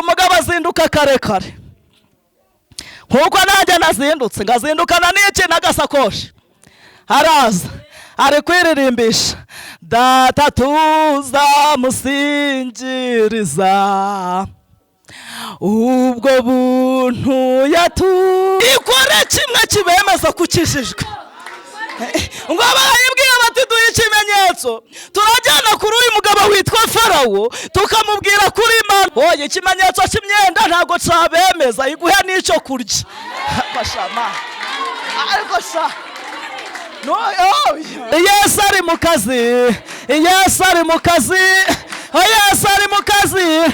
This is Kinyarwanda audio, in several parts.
umugabo azinduka kare kare nkuko nanjye nazindutse ngazindukana n'iki n'agasakoshi haraza ari kwiririmbisha data tuzamusingiriza ubwo buntu ikore kimwe kibemeza kukijijwe ngo barayibwira bati duhe ikimenyetso turajyana kuri uyu mugabo witwa Farawo tukamubwira kuri Imana oye ikimenyetso cy'imyenda ntago cabemeza iguhe n'icyo kurya bashama ariko sha no Yesu ari mu kazi Yesu ari mu kazi Yesu ari mu kazi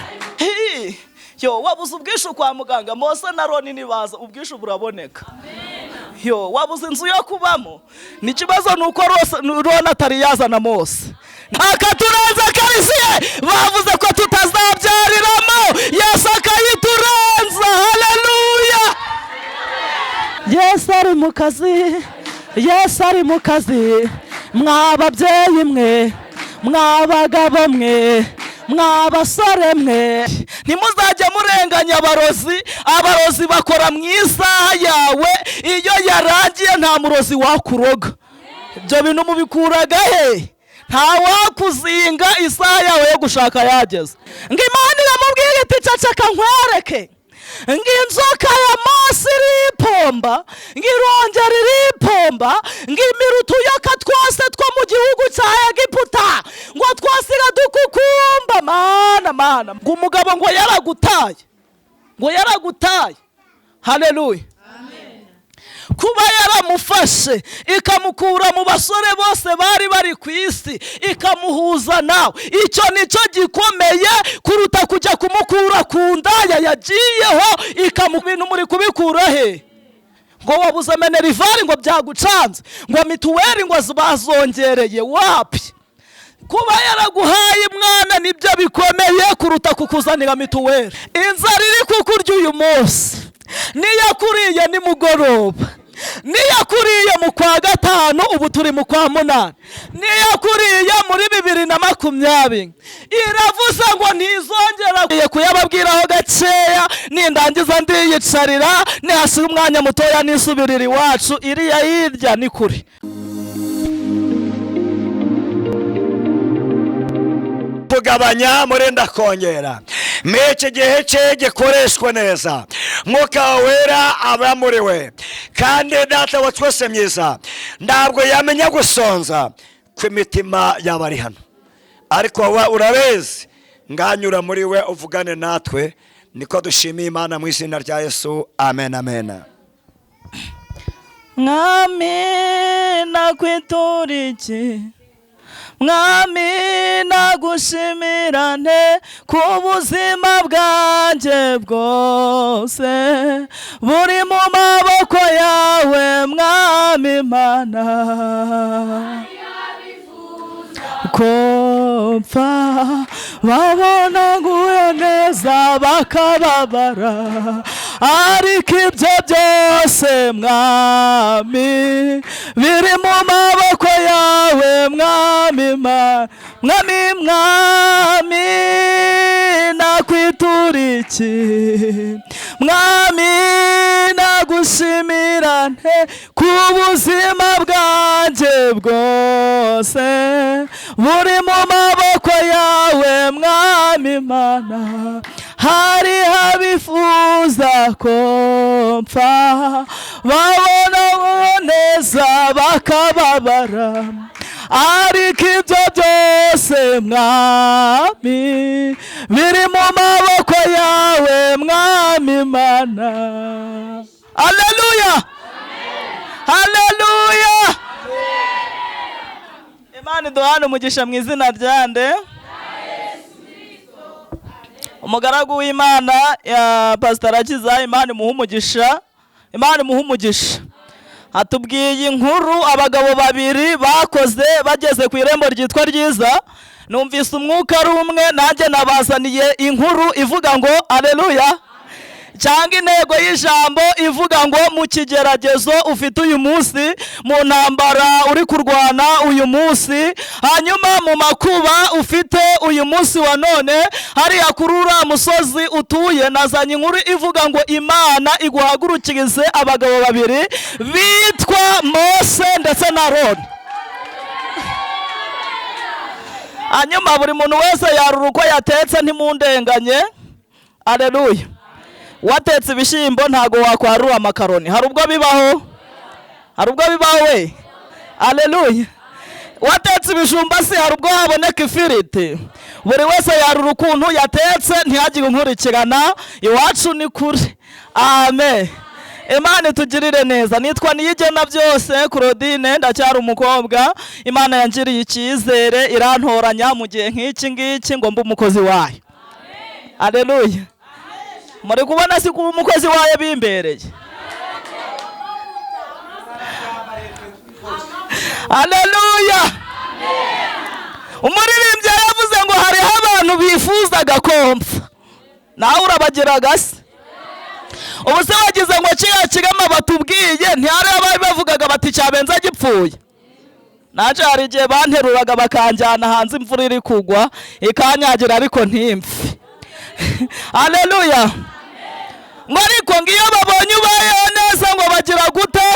yo wabuze ubwishu kwa muganga Mose na Aroni nibaza ubwishu buraboneka yo wabuze inzu yo kubamo ni kibazo nuko Rona atari yazana Mose ntakaturenza karisiye bavuze ko tutazabyariramo Yesu akayiturenza haleluya Yesu ari mu kazi Yesu ari mu kazi mwababyeyi mwe mwabagabo mwe mwabasore mwe ntimuzajye murenganya abarozi bakora mu isaha yawe iyo yarangiye nta murozi wakuroga ibyo bintu mubikuraga he nta wakuzinga isaha yawe yo gushaka yageze ngo Imana iramubwira iti cacaka nkwereke ngo inzoka ya Mose iripomba ngo irongera iripomba ngo imirutuyoka twose two mu gihugu cya Egiputa ngo twasiga dukukumba mana ngo umugabo ngo yaragutaye haleluya kuba yaramufashe ikamukura mu basore bose bari ku isi ikamuhuza nawe icyo nicyo gikomeye kuruta kujya kumukura ku ndaya yagiyeho bintu muri kubikura he ngo wabuze Minervari ngo byagucanze ngo mituweli ngo bazongereye wapi kuba yaraguhaye mwana nibyo bikomeye kuruta kukuzanira mituweli inzara iri kukurya uyu munsi niyakuriye nimugoroba niyakuriye mu kwa gatanu ubu turi mu kwa munani niyakuriye muri 2020 iravuze ngo ntizongera kuyababwiraho gakeya nindangiza ndiyicarira nihashira umwanya mutoya nisubirira iwacu iriya hirya ni kuri kugabanya murenda kongera meke gihe cye gikoreshwe neza mwuka wera abamuriwe kandi data wa twese myiza ntabwo yamenya gusonza kw'imitima y'abari hano ariko urabezi nganyura muri we uvugane natwe niko dushimiye Imana mu izina rya Yesu amen amen mwami nakwituriki mwami nagushimirane ku buzima bwanjye bwose buri mu maboko yawe mwami Imana kopfa babona nguye neza bakababara ariko ibyo byose mwami biri mu maboko yawe mwami mwami nakwituriki mwami nagushimirane ku buzima bwanjye bwose buri mu maboko yawe mwami Imana hari habifuza ko mpfa babona neza bakababara ariko ibyo byose mwami biri mu maboko yawe mwami Imana haleluya haleluya Imana iduhane umugisha mu izina ryande umugaragu w'Imana ya Pastor Akiza Imana imuha umugisha atubwiye inkuru abagabo babiri bakoze bageze ku irembo ryitwa ryiza numvise umwuka ari umwe nanjye nabazaniye inkuru ivuga ngo haleluya cyangwa intego y'ijambo ivuga ngo mu kigeragezo ufite uyu munsi, mu ntambara uri kurwana uyu munsi, hanyuma mu makuba ufite uyu munsi wa none, hariya kuri uriya musozi utuye nazanye inkuru ivuga ngo Imana iguhagurukirize abagabo babiri bitwa Mose ndetse na Aroni. Hanyuma buri muntu wese yarura uko yatetse ntimundenganye. Aleluya. Watetse ibishyimbo ntago wakwarura amakaroni. Hari ubwo bibaho? Hari ubwo bibaho we? Aleluya. Watetse ibijumba si hari ubwo haboneka ifiriti. Buri wese yarura ukuntu yatetse ntihagire unkurikirana. Iwacu ni kure. Amen. Imana itugirire neza. Nitwa Niyigena byose Claudine, ndacyari umukobwa. Imana yangiriye icyizere irantoranya mu gihe nk'iki ngiki ngo mbe umukozi wayo. Aleluya. Muri kubona si kuba umukozi wayo bimbereye. Aleluya. Umuririmbyi yavuze ngo hariho abantu bifuzaga kompfa, nawe urabagiraga se? Ubu se wagize ngo kiriya kigama batubwiye ntihari abari bavugaga bati cyabenza gipfuye? Naje hari igihe banteruraga bakanjyana hanze imvura iri kugwa ikanyagira ariko ntimpfe. Aleluya. Ngo ariko ngiyo babonye ubayeho neza ngo bagira gute?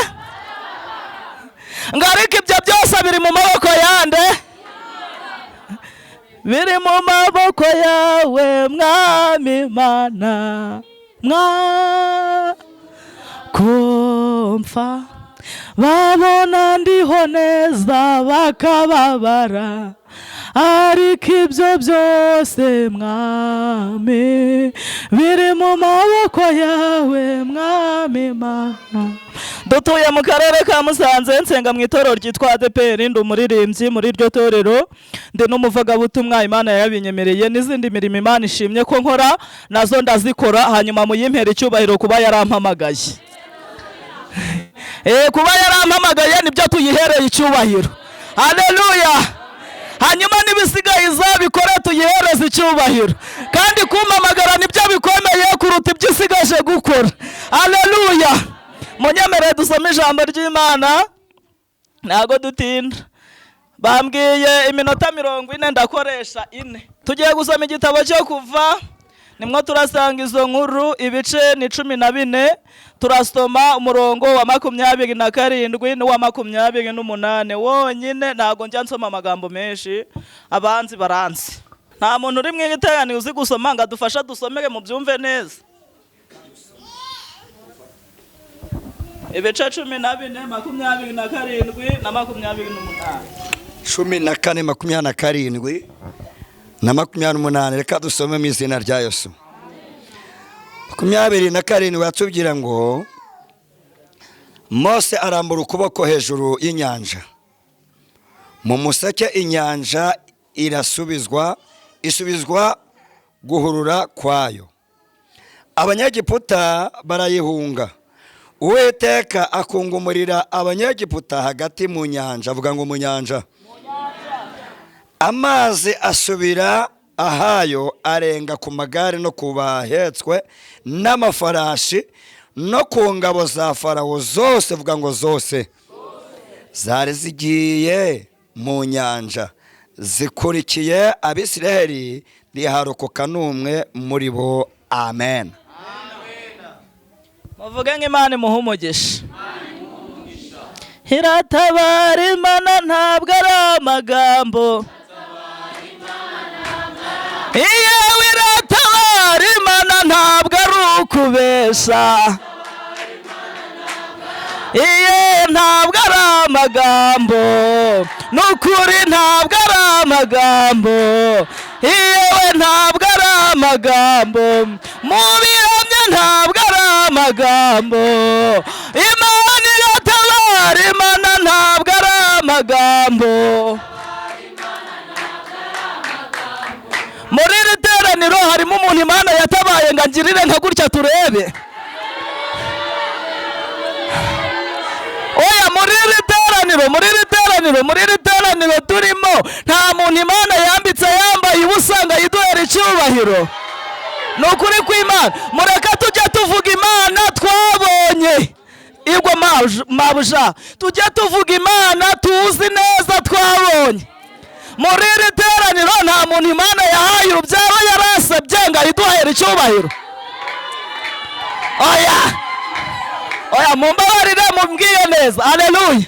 Ngo ariko ibyo byose biri mu maboko yande? Biri mu maboko yawe Mwami Imana. Kumfa babona ndiho neza bakababara, ariko ibyo byose Mwami biri mu maboko yawe Mwami Imana. Dutuye mu karere ka Musanze, nsenga mu itorero ryitwa ADPR, ndi umuririmbyi muri iryo torero, ndi n'umuvugabutumwa. Imana yabinyemereye n'izindi mirimo Imana ishimye ko nkora nazo ndazikora, hanyuma muyimpera icyubahiro kuba yarampamagaye. Kuba yarampamagaye nibyo tuyihereye icyubahiro. Haleluya. Hanyuma n'ibisigaye izabikora tuyihereze icyubahiro, kandi kumpamagara nibyo bikomeye kuruta ibyo isigaje gukora. Haleluya. Munyemere dusome ijambo ry'Imana ntago dutinda. Bambwiye iminota 40 ndakoresha 4. Tugiye gusoma igitabo cyo Kuva, nimwo turasanga izo nkuru, ibice ni 14. Turasoma umurongo wa 27 n'uwa 28 wonyine, ntago njya nsoma amagambo menshi, abanzi baranzi. Nta muntu uri mw'igiterane uzi gusoma ngo adufasha dusomere mu byumve neza. Ibice 14, 27 na 28. 14, 27 na 28. Reka dusome mu izina rya Yesu. 27 watubwira ngo Mose arambura ukuboko hejuru y'inyanja, mu museke inyanja isubizwa guhurura kwayo, abanyagiputa barayihunga. Uwiteka akungumurira abanyagiputa hagati mu nyanja. Avuga ngo mu nyanja. Amazi asubira ahayo, arenga ku magare no ku bahetswe n'amafarashi no ku ngabo za Farawo zose. Avuga ngo zose zari zigiye mu nyanja zikurikiye Abisiraheli, ntiharokoka n'umwe muri bo. Amen. Muvuge nk'Imana imuha umugisha. Iratabara Imana ntabwo ari amagambo. Yewe iratabara Imana ntabwo ari ukubesha. Ntabwo ari amagambo, n'ukuri ntabwo ari amagambo. Yewe ntabwo ari amagambo, mu bihamya ntabwo ari amagambo. Imana iratabara Imana ntabwo ari amagambo. Muri iri teraniro harimo umuntu Imana yatabaye ngo angirire nka gutya turebe. Oya, muri iri teraniro turimo nta muntu Imana yambitse yambaye ubusa ngo yiduhere icyubahiro. Nukuri kw'Imana. Mureka tujya tuvuga ahubwo mabuja tujye tuvuga imana tuzi neza twabonye muri iri teraniro. nta muntu imana yahaye urubyaro yarasabye ngo ayiduhere icyubahiro. oya mumbabarire mumbwiye neza. Haleluya.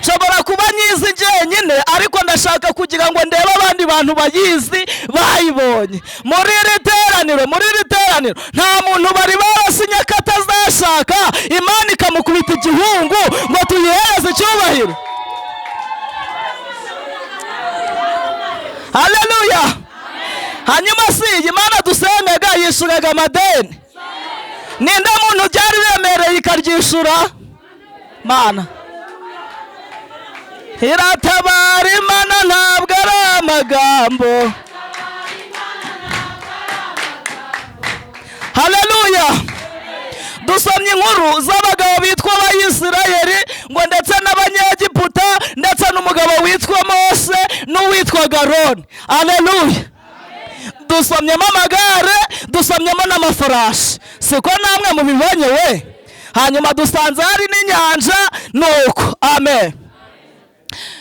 nshobora kuba nyizi njyenyine ariko ndashaka kugira ngo ndebe abandi bantu bayizi bayibonye. muri iri teraniro nta muntu bari barasinya ko atazashaka imana ikamukubita igihungu ngo tuyihereze icyubahiro. Haleluya. hanyuma si imana dusengaga yishuraga amadeni. ninde muntu byari bemereye ikaryishura? Mana iratabara imana ntabwo ari amagambo. Haleluya. dusomye inkuru z'abagabo bitwa abayisirayeli ngo ndetse n'abanyegiputa ndetse n'umugabo witwa Mose n'uwitwaga Aroni. Haleluya. dusomyemo amagare, dusomyemo n'amafarashi. siko namwe mubibonye we? hanyuma dusanze hari n'inyanja. nuko amen.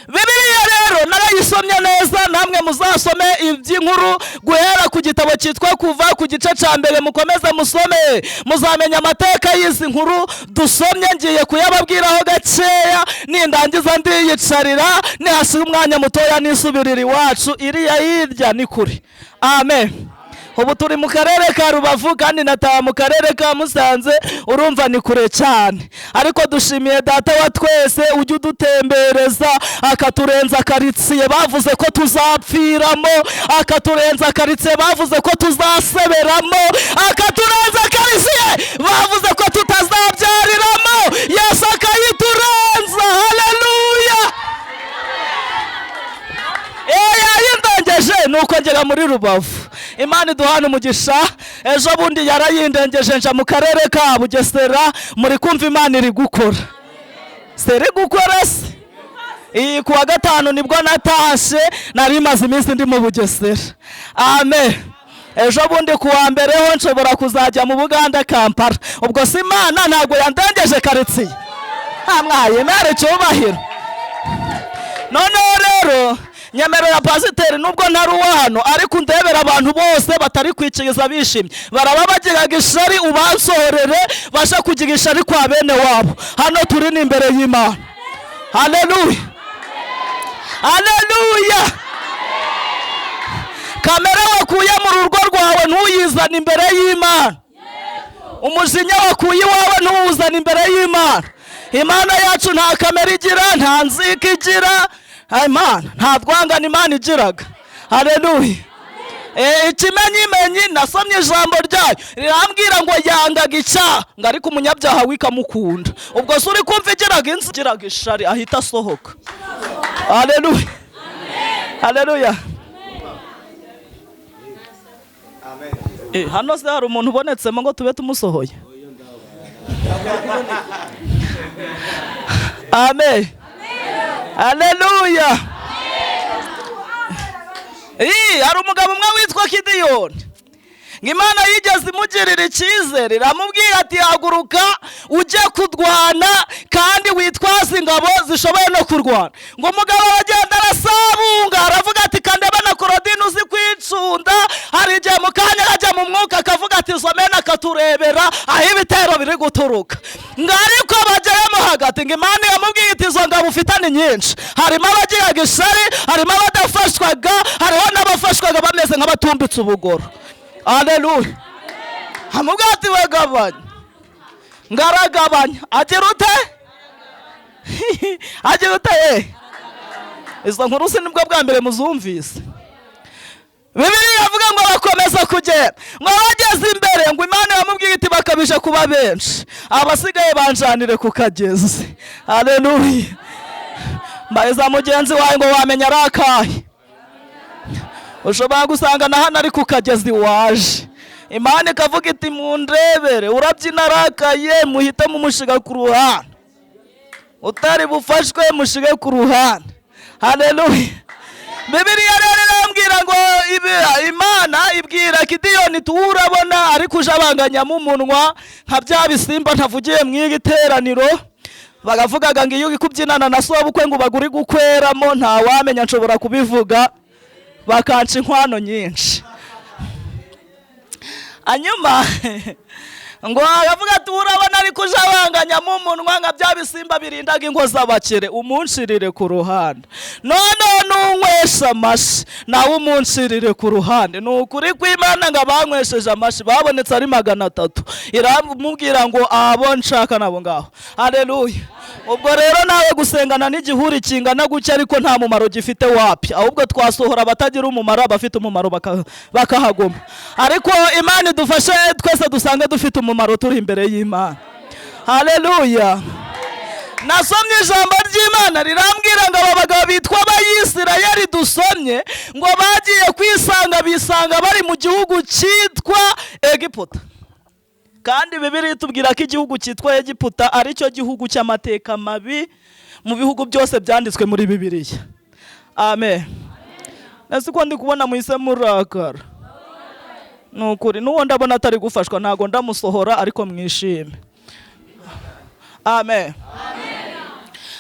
Bibiliya rero narayisomye neza, namwe muzasome iby'inkuru guhera ku gitabo cyitwa Kuva ku gice cya mbere mukomeze musome, muzamenya amateka y'izi nkuru dusomye. ngiye kuyababwiraho gakeya, nindangiza ndiyicarira, nihashira umwanya mutoya nisubirira iwacu iriya hirya ni kuri. Amen. ubu turi mu karere ka Rubavu kandi nataha mu karere ka Musanze, urumva ni kure cyane. ariko dushimiye data wa twese ujya udutembereza akaturenza karitsiye bavuze ko tuzapfiramo, akaturenza karitsiye bavuze ko tuzaseberamo, akaturenza karitsiye bavuze ko tutazabyariramo. Yesu akayiturenza. Haleluya. yayindengeje nuko ngera muri Rubavu. Imana iduhana umugisha. ejo bundi yarayindengeje nja mu karere ka Bugesera. muri kumva Imana iri gukora. seri gukora se. iyi kuwa gatanu nibwo natashe, nari maze iminsi ndi mu Bugesera. Amen. ejo bundi kuwa mbere ho nshobora kuzajya mu Buganda Kampala. ubwo si Imana ntabwo yandengeje karitsiye. amwaye mere cyubahiro. noneho rero nyemerera pasiteri nubwo ntari uwa hano ariko ndebera abantu bose batari kwicigiza bishimye, baraba bagiraga ishari ubansohorere basha kugira ishari kwa bene wabo. hano turi ni imbere y'Imana. Haleluya. Haleluya. kamera wakuye mu rugo rwawe ntuyizane imbere y'Imana. umujinya wakuye iwawe ntuwuzane imbere y'Imana. Imana yacu nta kamera igira, nta nzika igira. Imana nta twangana Imana igiraga. Haleluya. ikimenyimenyi nasomye ijambo ryayo rirambwira ngo yangaga icyaha ngo ariko umunyabyaha wikamukunda. ubwo se uri kumva igiraga ishari ahita asohoka. Haleluya. Haleluya. hano se hari umuntu ubonetsemo ngo tube tumusohoye? Amen. Haleluya. hari umugabo umwe witwa Gideyoni. Imana yigeze imugirira icyizere, iramubwira ati haguruka ujye kurwana kandi witwaze ingabo zishoboye no kurwana. ngo umugabo aragenda arasabunga aravuga ati kandeba na Korodine uzi kwicunda. hari igihe mu kanya ajya mu mwuka akavuga ati somena akaturebera aho ibitero biri guturuka. ngo ariko bageyemo hagati ngo Imana yamubwiye iti izo ngabo ufitanye nyinshi. harimo abagiraga ishari, harimo abadafashwaga, hariho n'abafashwaga bameze nk'abatumbitse ubugoro. Haleluya. hamubwira ati wegabanya. ngaragabanya. agira ute? agira ute? izo nkuru si nibwo bwa mbere muzumvise. Bibiliya yavuga ngo bakomeza kugera, ngo bageze imbere ngo Imana yamubwiye iti bakabije kuba benshi, abasigaye banjanire ku kagezi. Haleluya. mbaza mugenzi wawe ngo wamenya ari akahe. ushobora gusanga na hano ari ku kagezi waje. Imana ikavuga iti mundebere, urabyina arakaye muhite mumushiga ku ruhande, utari bufashwe mushige ku ruhande. Haleluya. Bibiliya rero irambwira ngo Imana ibwira Gideyoni urabona ari kujabanganya mu munwa nka bya bisimba ntavugiye mu iteraniro. bagavugaga ngo iyo uri kubyinana na sobukwe ngo baguri gukweramo ntawamenya nshobora kubivuga bakanca inkwano nyinshi. Hanyuma ngo aravuga ati urabona ari kuja wanganyamo umunwa nka bya bisimba birindaga ingo z'abakire, umunshirire ku ruhande. None n'unywesha amashi nawe umunshirire ku ruhande. Ni ukuri kw'Imana ngo abanywesheje amashi babonetse ari 300. Iramubwira ngo abo nshaka nabo ngaho. Haleluya. Ubwo rero nawe gusengana n'igihuri kingana gutya ariko nta mumaro gifite wapi, ahubwo twasohora abatagira umumaro, abafite umumaro bakahaguma. Ariko Imana idufashe twese dusange dufite umumaro turi imbere y'Imana. Haleluya. Nasomye ijambo ry'Imana rirambwira ngo aba bagabo bitwa Abayisirayeli dusomye ngo bagiye kwisanga bisanga bari mu gihugu cyitwa Egiputa. Kandi Bibiliya itubwira ko igihugu cyitwa Egiputa ari cyo gihugu cy'amateka mabi mu bihugu byose byanditswe muri Bibiliya. Amen. Nasi ko ndi kubona muhise murakara. Nukuri nuwo ndabona atari gufashwa ntago ndamusohora ariko mwishime. Amen.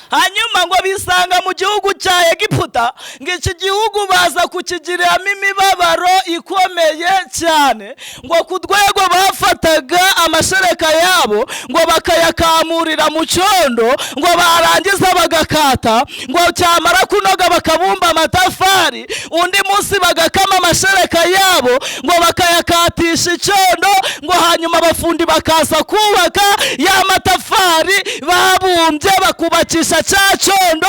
Hanyuma ngo bisanga mu gihugu cya Egiputa, ngo iki gihugu baza kukigiriramo imibabaro ikomeye cyane, ngo ku rwego bafataga amashereka yabo ngo bakayakamurira mu cyondo, ngo barangiza bagakata, ngo cyamara kunoga bakabumba amatafari, undi munsi bagakama amashereka yabo ngo bakayakatisha icyondo, ngo hanyuma abafundi bakaza kubaka ya matafari babumbye bakubakisha cya cyondo.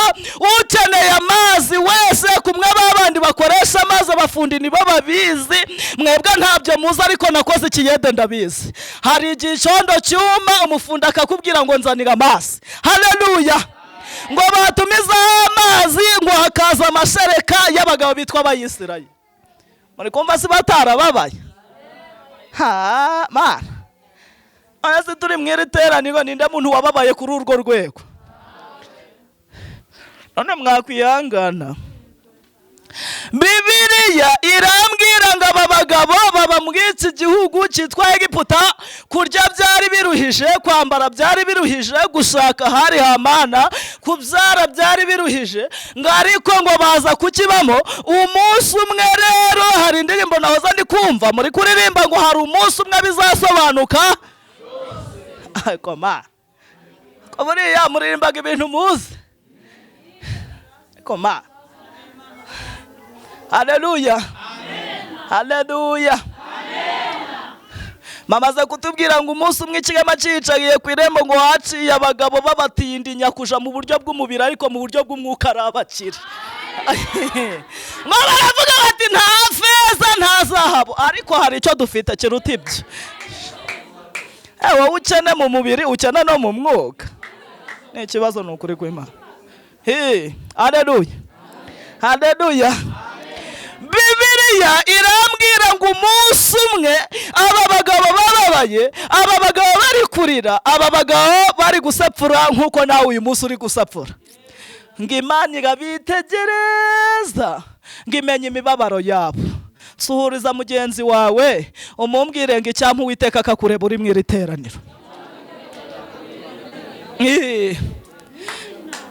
Ukeneye amazi wese kumwe babandi bakoresha amazi abafundi nibo babizi, mwebwe ntabyo muzi ariko nakoze ikiyede ndabizi. Hari igihe icyondo cyuma umufundi akakubwira ngo nzanira amazi. Haleluya. Ngo batumiza amazi ngo hakaza amashereka y'abagabo bitwa Abayisirayeli. Muri kumva si batarababaye? Ha mana. Ase turi mwiri teraniro ninde muntu wababaye kuri urwo rwego? None mwakwihangana. Bibiliya irambwira ngo aba bagabo baba mu iki gihugu cyitwa Egiputa, kurya byari biruhije, kwambara byari biruhije, gushaka hari hamana, kubyara byari biruhije, ngo ariko ngo baza kukibamo. Umunsi umwe rero hari indirimbo nahoza ndi kumva muri kuririmba ngo hari umunsi umwe bizasobanuka. Ariko ma ko buriya muririmbaga ibintu muzi. Koma. Haleluya. Haleluya. Mamaze kutubwira ngo umunsi umwe ikigama cyicagiye ku irembo ngo haciye abagabo babatindinya kuja mu buryo bw'umubiri ariko mu buryo bw'umwuka arabakira. Ngo baravuga bati nta feza nta zahabu ariko hari icyo dufite kiruta ibyo. Wowe ukene mu mubiri ukene no mu mwuka. Ni ikibazo ni ukuri kw'Imana. Haleluya. Haleluya. Bibiliya irambwira ngo umunsi umwe aba bagabo bababaye, aba bagabo bari kurira, aba bagabo bari gusapfura nkuko nawe uyu munsi uri gusapfura. Ngo Imana irabitegereza ngo imenye imibabaro yabo. Suhuriza mugenzi wawe umumbwire ngo icyampa Uwiteka akakureba uri mwiri teraniro.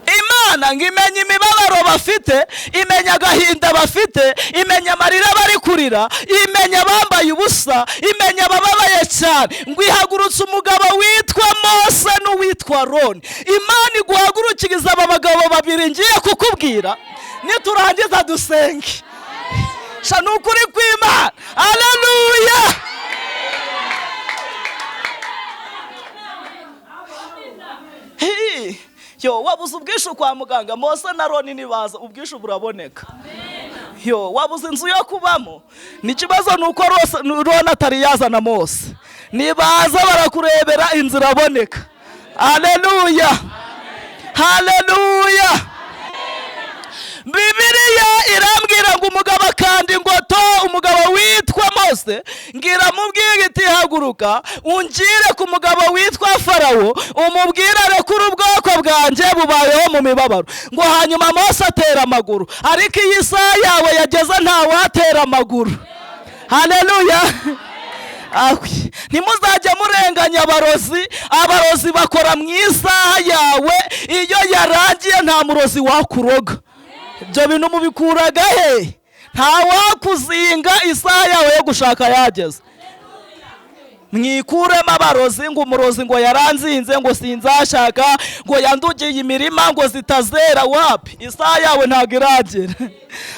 Imana ngo imenye imibabaro bafite, imenya agahinda bafite, imenya amarira bari kurira, imenya bambaye ubusa, imenya abababaye cyane. Ngo ihagurutse umugabo witwa Mose n'uwitwa Aroni. Imana iguhagurukiriza aba bagabo babiri ngiye kukubwira, niturangiza dusenge. Shana ukuri kw'Imana. Haleluya. Yo wabuze ubwishu kwa muganga, Mose na Aroni nibaza ubwishu buraboneka. Yo wabuze inzu yo kubamo, n'ikibazo nuko Aroni atari yazana Mose. Nibaza barakurebera inzira aboneka. Haleluya. Haleluya. Bibiliya irambwira ngo umugabo kandi ngoto, umugabo witwa Mose ngira mubwire iti haguruka ungire ku mugabo witwa Farawo umubwire arekura ubwoko bwanjye bubayeho mu mibabaro. Ngo hanyuma Mose atera amaguru, ariko iyi saha yawe yageze ntawatera amaguru. Haleluya. Ntimuzajya murenga uzanye abarozi bakora mu isaha yawe, iyo yarangiye nta murozi wakuroga. Ibyo bintu mubikuraga he? Nta wakuzinga isaha yawe yo gushaka yageze. Mwikuremo abarozi, ngo umurozi ngo yaranzinze, ngo sinzashaka, ngo yandugiye imirima, ngo zitazera. Wapi? Isaha yawe ntabwo iragera.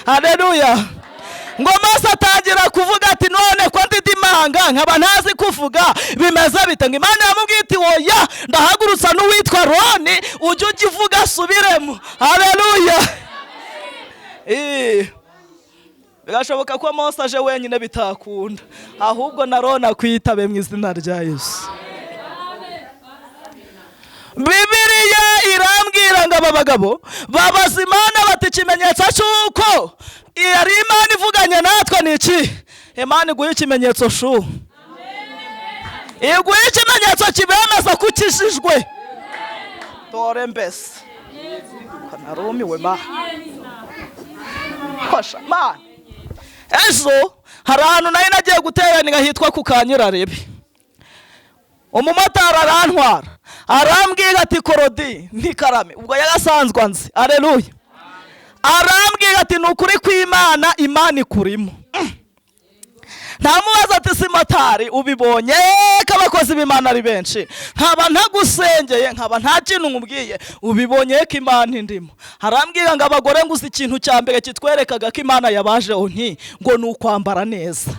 Haleluya. Ngo Mose atangira kuvuga ati none ko ndidimanga nkaba ntazi kuvuga bimeze bite? Ngo Imana yamubwiye iti oya, ndahagurutsa n'uwitwa Aroni ujye ugivuga asubiremo. Haleluya. Birashoboka ko Mose aje wenyine bitakunda, ahubwo na Aroni akwitabe mu izina rya Yesu. Bibiliya irambwira ngo aba bagabo babaza Imana bati ikimenyetso cy'uko yari Imana ivuganye natwe ni iki? Imana iguha ikimenyetso shu, iguha ikimenyetso kibemeza ko ukijijwe. Dore mbese narumiwe ma kosha ma. Ejo hari ahantu nari nagiye guteranira hitwa ku Kanyirarebe. Umumotari arantwara arambwira ati Korodi ntikarame, ubwo yagasanzwe anzi. Haleluya. Arambwira ati nukuri kw'Imana, Imana ikurimo. Ntamubaza ati si motari ubibonye ko abakozi b'Imana ari benshi, nkaba ntagusengeye, nkaba nta kintu nkubwiye, ubibonye ko Imana indimo. Arambwira ngo abagore ngo uzi ikintu cya mbere kitwerekaga ko Imana yabajeho ngo ni ukwambara neza.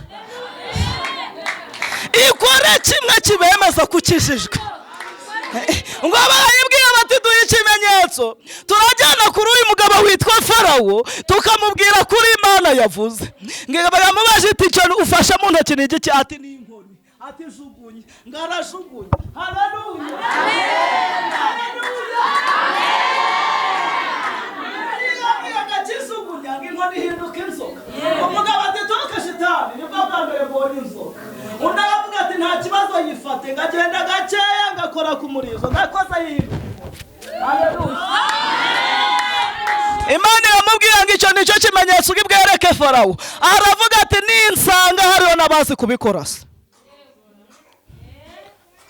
Ikore kimwe kibemeza ko ukijijwe. Ngo barayibwira bati duhe ikimenyetso, turajyana kuri uyu mugabo witwa Farawo tukamubwira kuri Imana yavuze. Ngo baramubaje ati icyo ufashe mu ntoki ni iki? Ati ni inkoni. Ati jugunye. Ngo arajugunye. Haleluya. Inkoni ihinduka inzoka. Umugabo ati toka shitani, nibwo bwa mbere mbonye inzoka. Undi aravuga ati nta kibazo yifate, ngagenda gakeya ngakora ku murizo, ngakoza yihinduka. Haleluya. Imana iramubwira ngo icyo nicyo kimenyetso ubwereke Farawo. Aravuga ati ninsanga hariho n'abazi kubikora se.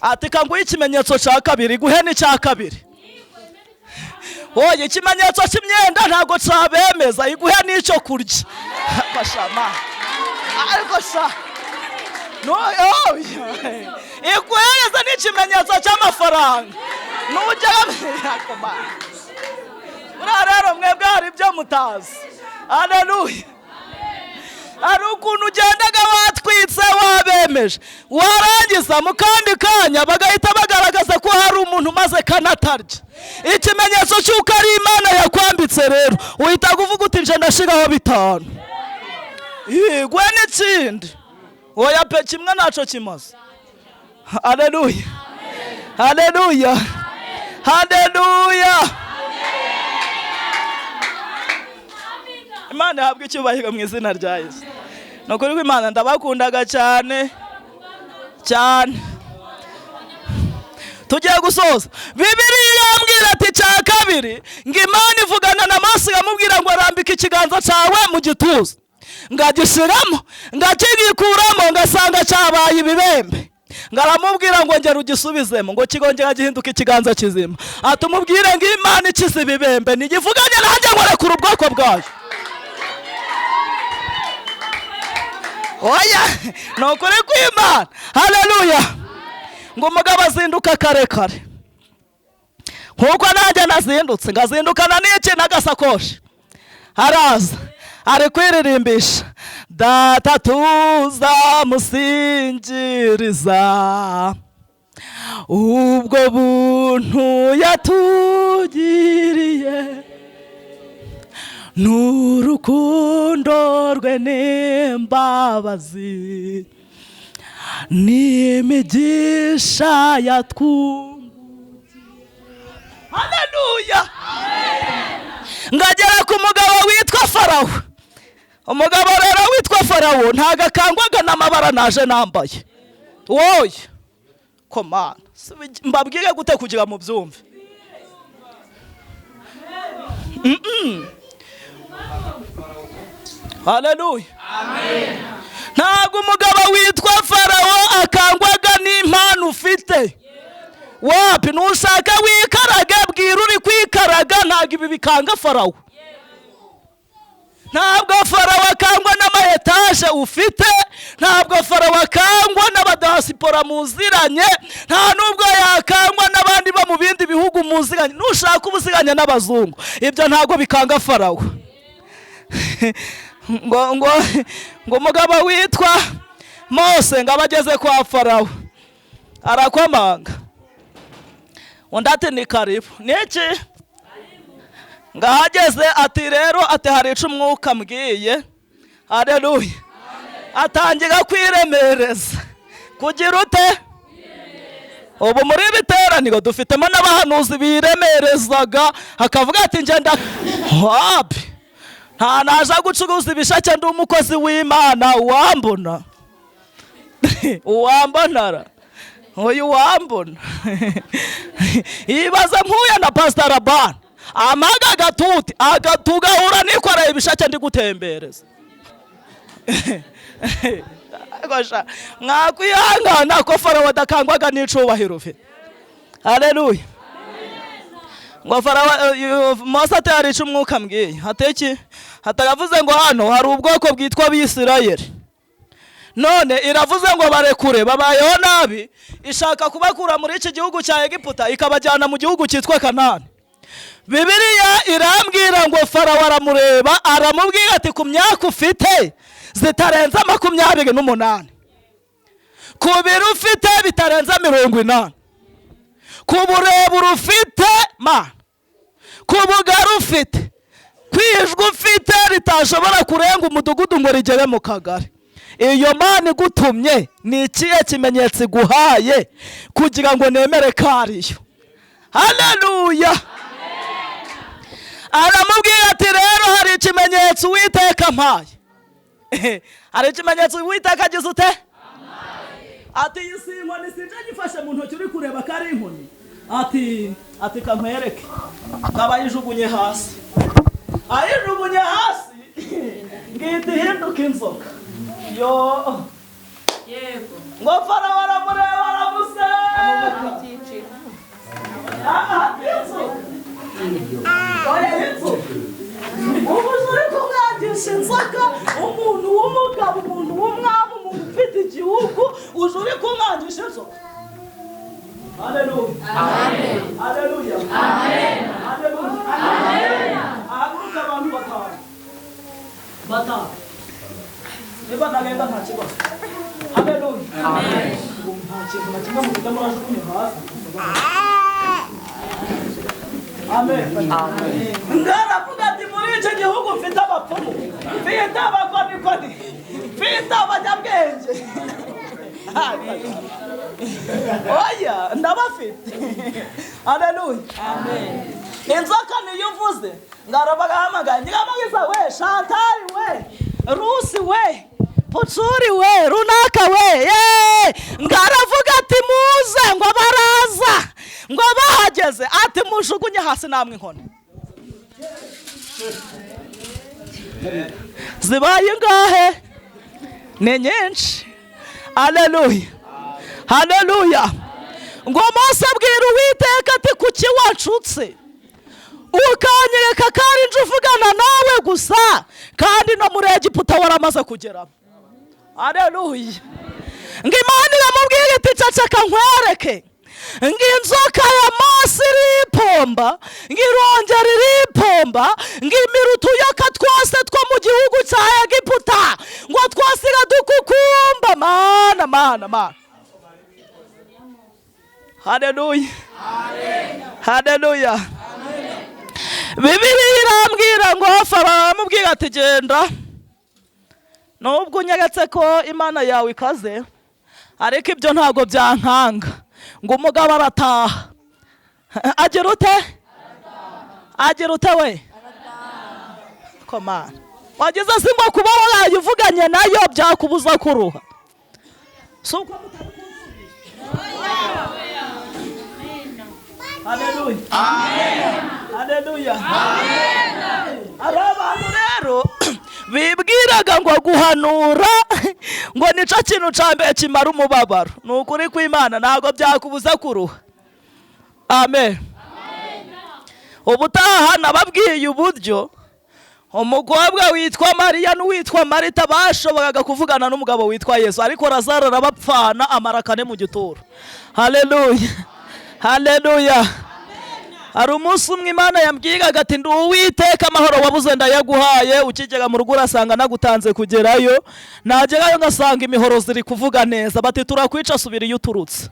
Ati kanguhe ikimenyetso cya kabiri, guhe n'icya kabiri. Oye, ikimenyetso cy'imyenda ntago cyabemeza, iguhe n'icyo kurya. Kashama. Ariko sha. No, iguhereza n'ikimenyetso cy'amafaranga. Nujya yakoma. Urarero mwebwe hari ibyo mutazi. Haleluya. Ari ukuntu ugendaga watwitse wabemeje, warangiza mu kandi kanya bagahita bagaragaza ko hari umuntu maze kanatarya. Ikimenyetso cy'uko ari Imana yakwambitse rero uhita kuvuga uti nje ndashiraho 5. Gwe n'ikindi oya pe kimwe naco kimaze. Haleluya. Haleluya. Haleluya. Imana yahabwa icyubahiro mu izina rya Yesu. Nukuri ko Imana ndabakundaga cyane cyane. Tugiye gusoza. Bibiliya irambwira ati cya kabiri ngo Imana ivugana na Mose iramubwira ngo arambike ikiganza cyawe mu gituza, ngagishiramo, ngakigikuramo, ngasanga cyabaye ibibembe. Ngaramubwira ngo ngera ugisubizemo, ngo kigongera gihinduka ikiganza kizima. Atumubwire ngo Imana ikize ibibembe nigivuganye nanjye ngo rekura ubwoko bwayo. Oya, nukuri kw'Imana. Haleluya. Ngo umugabo azinduka kare kare, nkuko nanjye nazindutse, ngazindukana n'iki n'agasakoshi. Araza ari kwiririmbisha, data tuzamusingiriza ubwo buntu yatugiriye, n'urukundo rwe n'imbabazi, n'imigisha yatwungutse. Haleluya. Ngagera ku mugabo witwa Farawo. Umugabo rero witwa Farawo ntago akangwaga n'amabara naje nambaye. Woye komana mbabwire gute kugira mu byumve. Haleluya. Amen. Ntago umugabo witwa Farawo akangwaga n'impano ufite wapi nushaka wikaraga bwira uri kwikaraga ntabwo ibi bikanga Farawo ntabwo Farawo akangwa n'amayetaje ufite ntabwo Farawo akangwa n'abadasipora muziranye nta nubwo yakangwa n'abandi bo mu bindi bihugu muziranye nushaka ubuziranye n'abazungu ibyo ntabwo bikanga Farawo ngo umugabo witwa Mose ngo abageze kwa Farawo arakomanga undi ati ni karibu niki ngahageze ati rero ati hari ico umwuka mbwiye haleluya atangira kwiremereza kugira ute ubu muri biteraniro dufitemo n'abahanuzi biremerezaga akavuga ati ngenda wapi nta naje gucuruza ibishake ndi umukozi w'Imana uwambona uwambonara uyu wambona ibaza mpuye na Pastor Laban amaga gatuti agatugahura nikoreye ibishake ndi gutembereza gosha mwakwihangana ko Farawo adakangwaga n'icubahiro ufite haleluya ngo Farawo Mose atari ico umwuka mbwiye hateki hatagavuze ngo hano hari ubwoko bwitwa Abisirayeli none iravuze ngo barekure babayeho nabi ishaka kubakura muri iki gihugu cya Egiputa ikabajyana mu gihugu cyitwa Kanani Bibiliya irambwira ngo Farawo aramureba aramubwira ati ku myaka ufite zitarenza 28 ku biro ufite bitarenza 40 ku burebure ufite ku bugari ufite kwijwe ufite ritashobora kurenga umudugudu ngo rigere mu kagari iyo Mana igutumye ni ikihe kimenyetso iguhaye kugira ngo nemere kariyo haleluya aramubwira ati rero hari ikimenyetso Uwiteka mpaye hari ikimenyetso Uwiteka agize ute ati isi inkoni sinje gifashe mu ntoki uri kureba ko ari inkoni ati kankwereke kabayijugunye hasi ayijugunye hasi ngihita ihinduka inzoka yo yego ngo Farawo aramureba aramuseka ubu uri kumwangisha inzoka umuntu w'umugabo umuntu w'umwami umuntu ufite igihugu uje uri kumwangisha inzoka haleluya amen haleluya amen haleluya amen ahaguruka abantu batanu niba nagenda nta kibazo haleluya amen nta kintu na kimwe mufite murajugunye hasi amen amen ndaravuga ati muri icyo gihugu mfite abapfumu mfite abakonikoni mfite abanyabwenge oya ndabafite haleluya amen inzoka niyo uvuze ngarabagamagaye ndigamagiza we Shantari we Rusi we Putsuri we runaka we ngaravuga ati muze ngo baraza ngo bahageze ati mushugunye hasi namwe inkoni zibaye ngahe ni nyinshi haleluya haleluya ngo Mose abwira Uwiteka ati kuki wacutse ukanyereka kari nje uvugana nawe gusa kandi no muri Egiputa waramaze kugeramo haleluya ngo Imana iramubwira iti cacaka nkwereke ngo inzoka ya Mose iripomba ngo irongera iripomba ngo imirutu yoka twose two mu gihugu cya Egiputa ngo twasiga dukukumba mana haleluya haleluya Bibiliya irambwira ngo Farawo aramubwira ati genda nubwo unyegetse ko Imana yawe ikaze ariko ibyo ntago byankanga ngo umugabo arataha agira ute we komana wageze singo kuba warayivuganye nayo byakubuza kuruha suko haleluya amen haleluya amen abantu rero bibwiraga ngo guhanura ngo nico kintu ca mbere kimara umubabaro. Ni ukuri kw'Imana ntabwo byakubuza kuruha. Amen. Ubutaha nababwiye uburyo umukobwa witwa Mariya n'uwitwa Marita bashoboraga kuvugana n'umugabo witwa Yesu, ariko Lazaro arabapfana amara 4 mu gituro. Haleluya, haleluya. Hari umunsi umwe Imana yambwiraga ati ndi Uwiteka, amahoro wabuze ndayaguhaye, ukigera mu rugo urasanga nagutanze kugerayo, nagerayo ngasanga imihoro ziri kuvuga neza, bati turakwica subira iyo uturutse.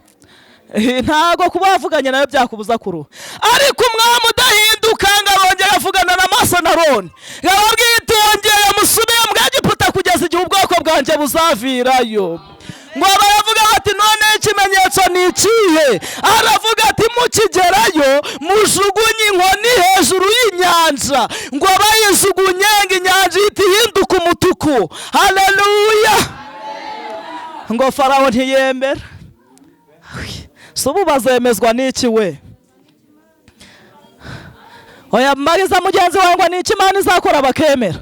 Ntago kuba wavuganye nayo byakubuza kuruha. Ariko umwami udahinduka ngabongera avugana na Mose na Aroni, ngababwira iti wongeye musubire mu Egiputa kugeza igihe ubwoko bwanjye buzavirayo. Ngo baravuga bati none ikimenyetso ni ikihe? Aravuga ati mukigerayo mujugunye inkoni hejuru y'inyanja, ngo bayijugunye inyanja ihita ihinduka umutuku. Haleluya. Ngo Farawo ntiyemera. Subu bazemezwa n'iki we? Oya mbariza mugenzi wawe ngo n'iki Imana izakora bakemera?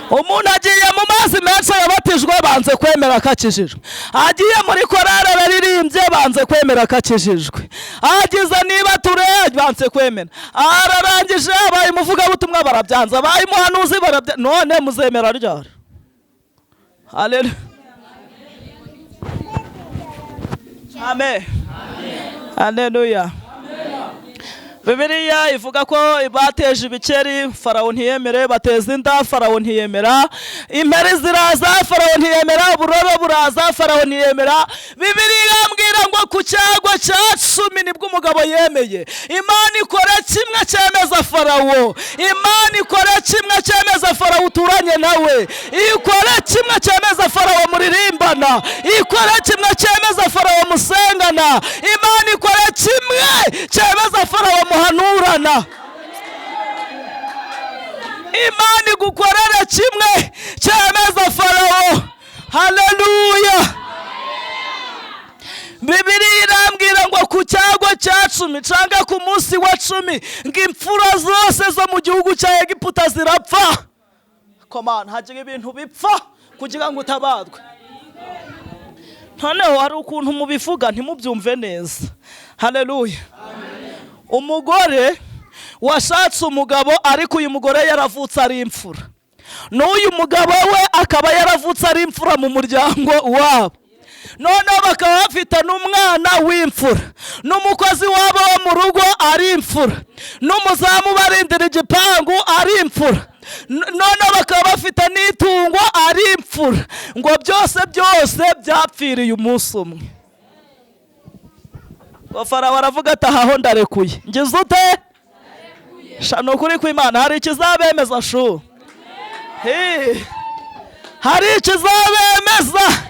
Umuntu agiye mu mazi menshi yabatijwe banze kwemera akakijijwe. Agiye muri korale baririmbye banze kwemera akakijijwe. Agize niba ture banze kwemera. Ararangije abaye umuvugabutumwa barabyanze, abaye umuhanuzi barabyanze. None muzemera ryari? Haleluya. Amen. Haleluya. Bibiliya ivuga ko bateje ibikeri, Farawo ntiyemere, bateza inda, Farawo ntiyemera, impere ziraza, Farawo ntiyemera, uburoro buraza, Farawo ntiyemera. Bibiliya ambwira ngo ku cyago cya 10 nibwo umugabo yemeye. Imana ikora kimwe cyemeza Farawo, Imana ikora kimwe cyemeza Farawo uturanye nawe, ikora kimwe cyemeza Farawo muririmbana, ikora kimwe cyemeza Farawo musengana, Imana ikora kimwe cyemeza Farawo muhanurana. Imana igukorera kimwe cyemeza Farawo. Haleluya. Bibiliya irambwira ngo ku cyago cya 10 cyangwa ku munsi wa 10 ng'imfura zose zo mu gihugu cya Egiputa zirapfa. Komana hagira ibintu bipfa kugira ngo utabadwe. Noneho hari ukuntu mubivuga ntimubyumve neza. Haleluya. Umugore washatse umugabo, ariko uyu mugore yaravutse ari imfura. N'uyu mugabo we akaba yaravutse ari imfura mu muryango wabo. None bakaba bafite n'umwana w'imfura, n'umukozi wabo wo mu rugo ari imfura, n'umuzamu barindira igipangu ari imfura, none bakaba bafite n'itungo ari imfura. Ngo byose byapfiriye umunsi umwe. Ngo Farawo aravuga ati aho ndarekuye. Ngize ute? Shano kuri kw'Imana hari ikizabemeza shu. Hari ikizabemeza.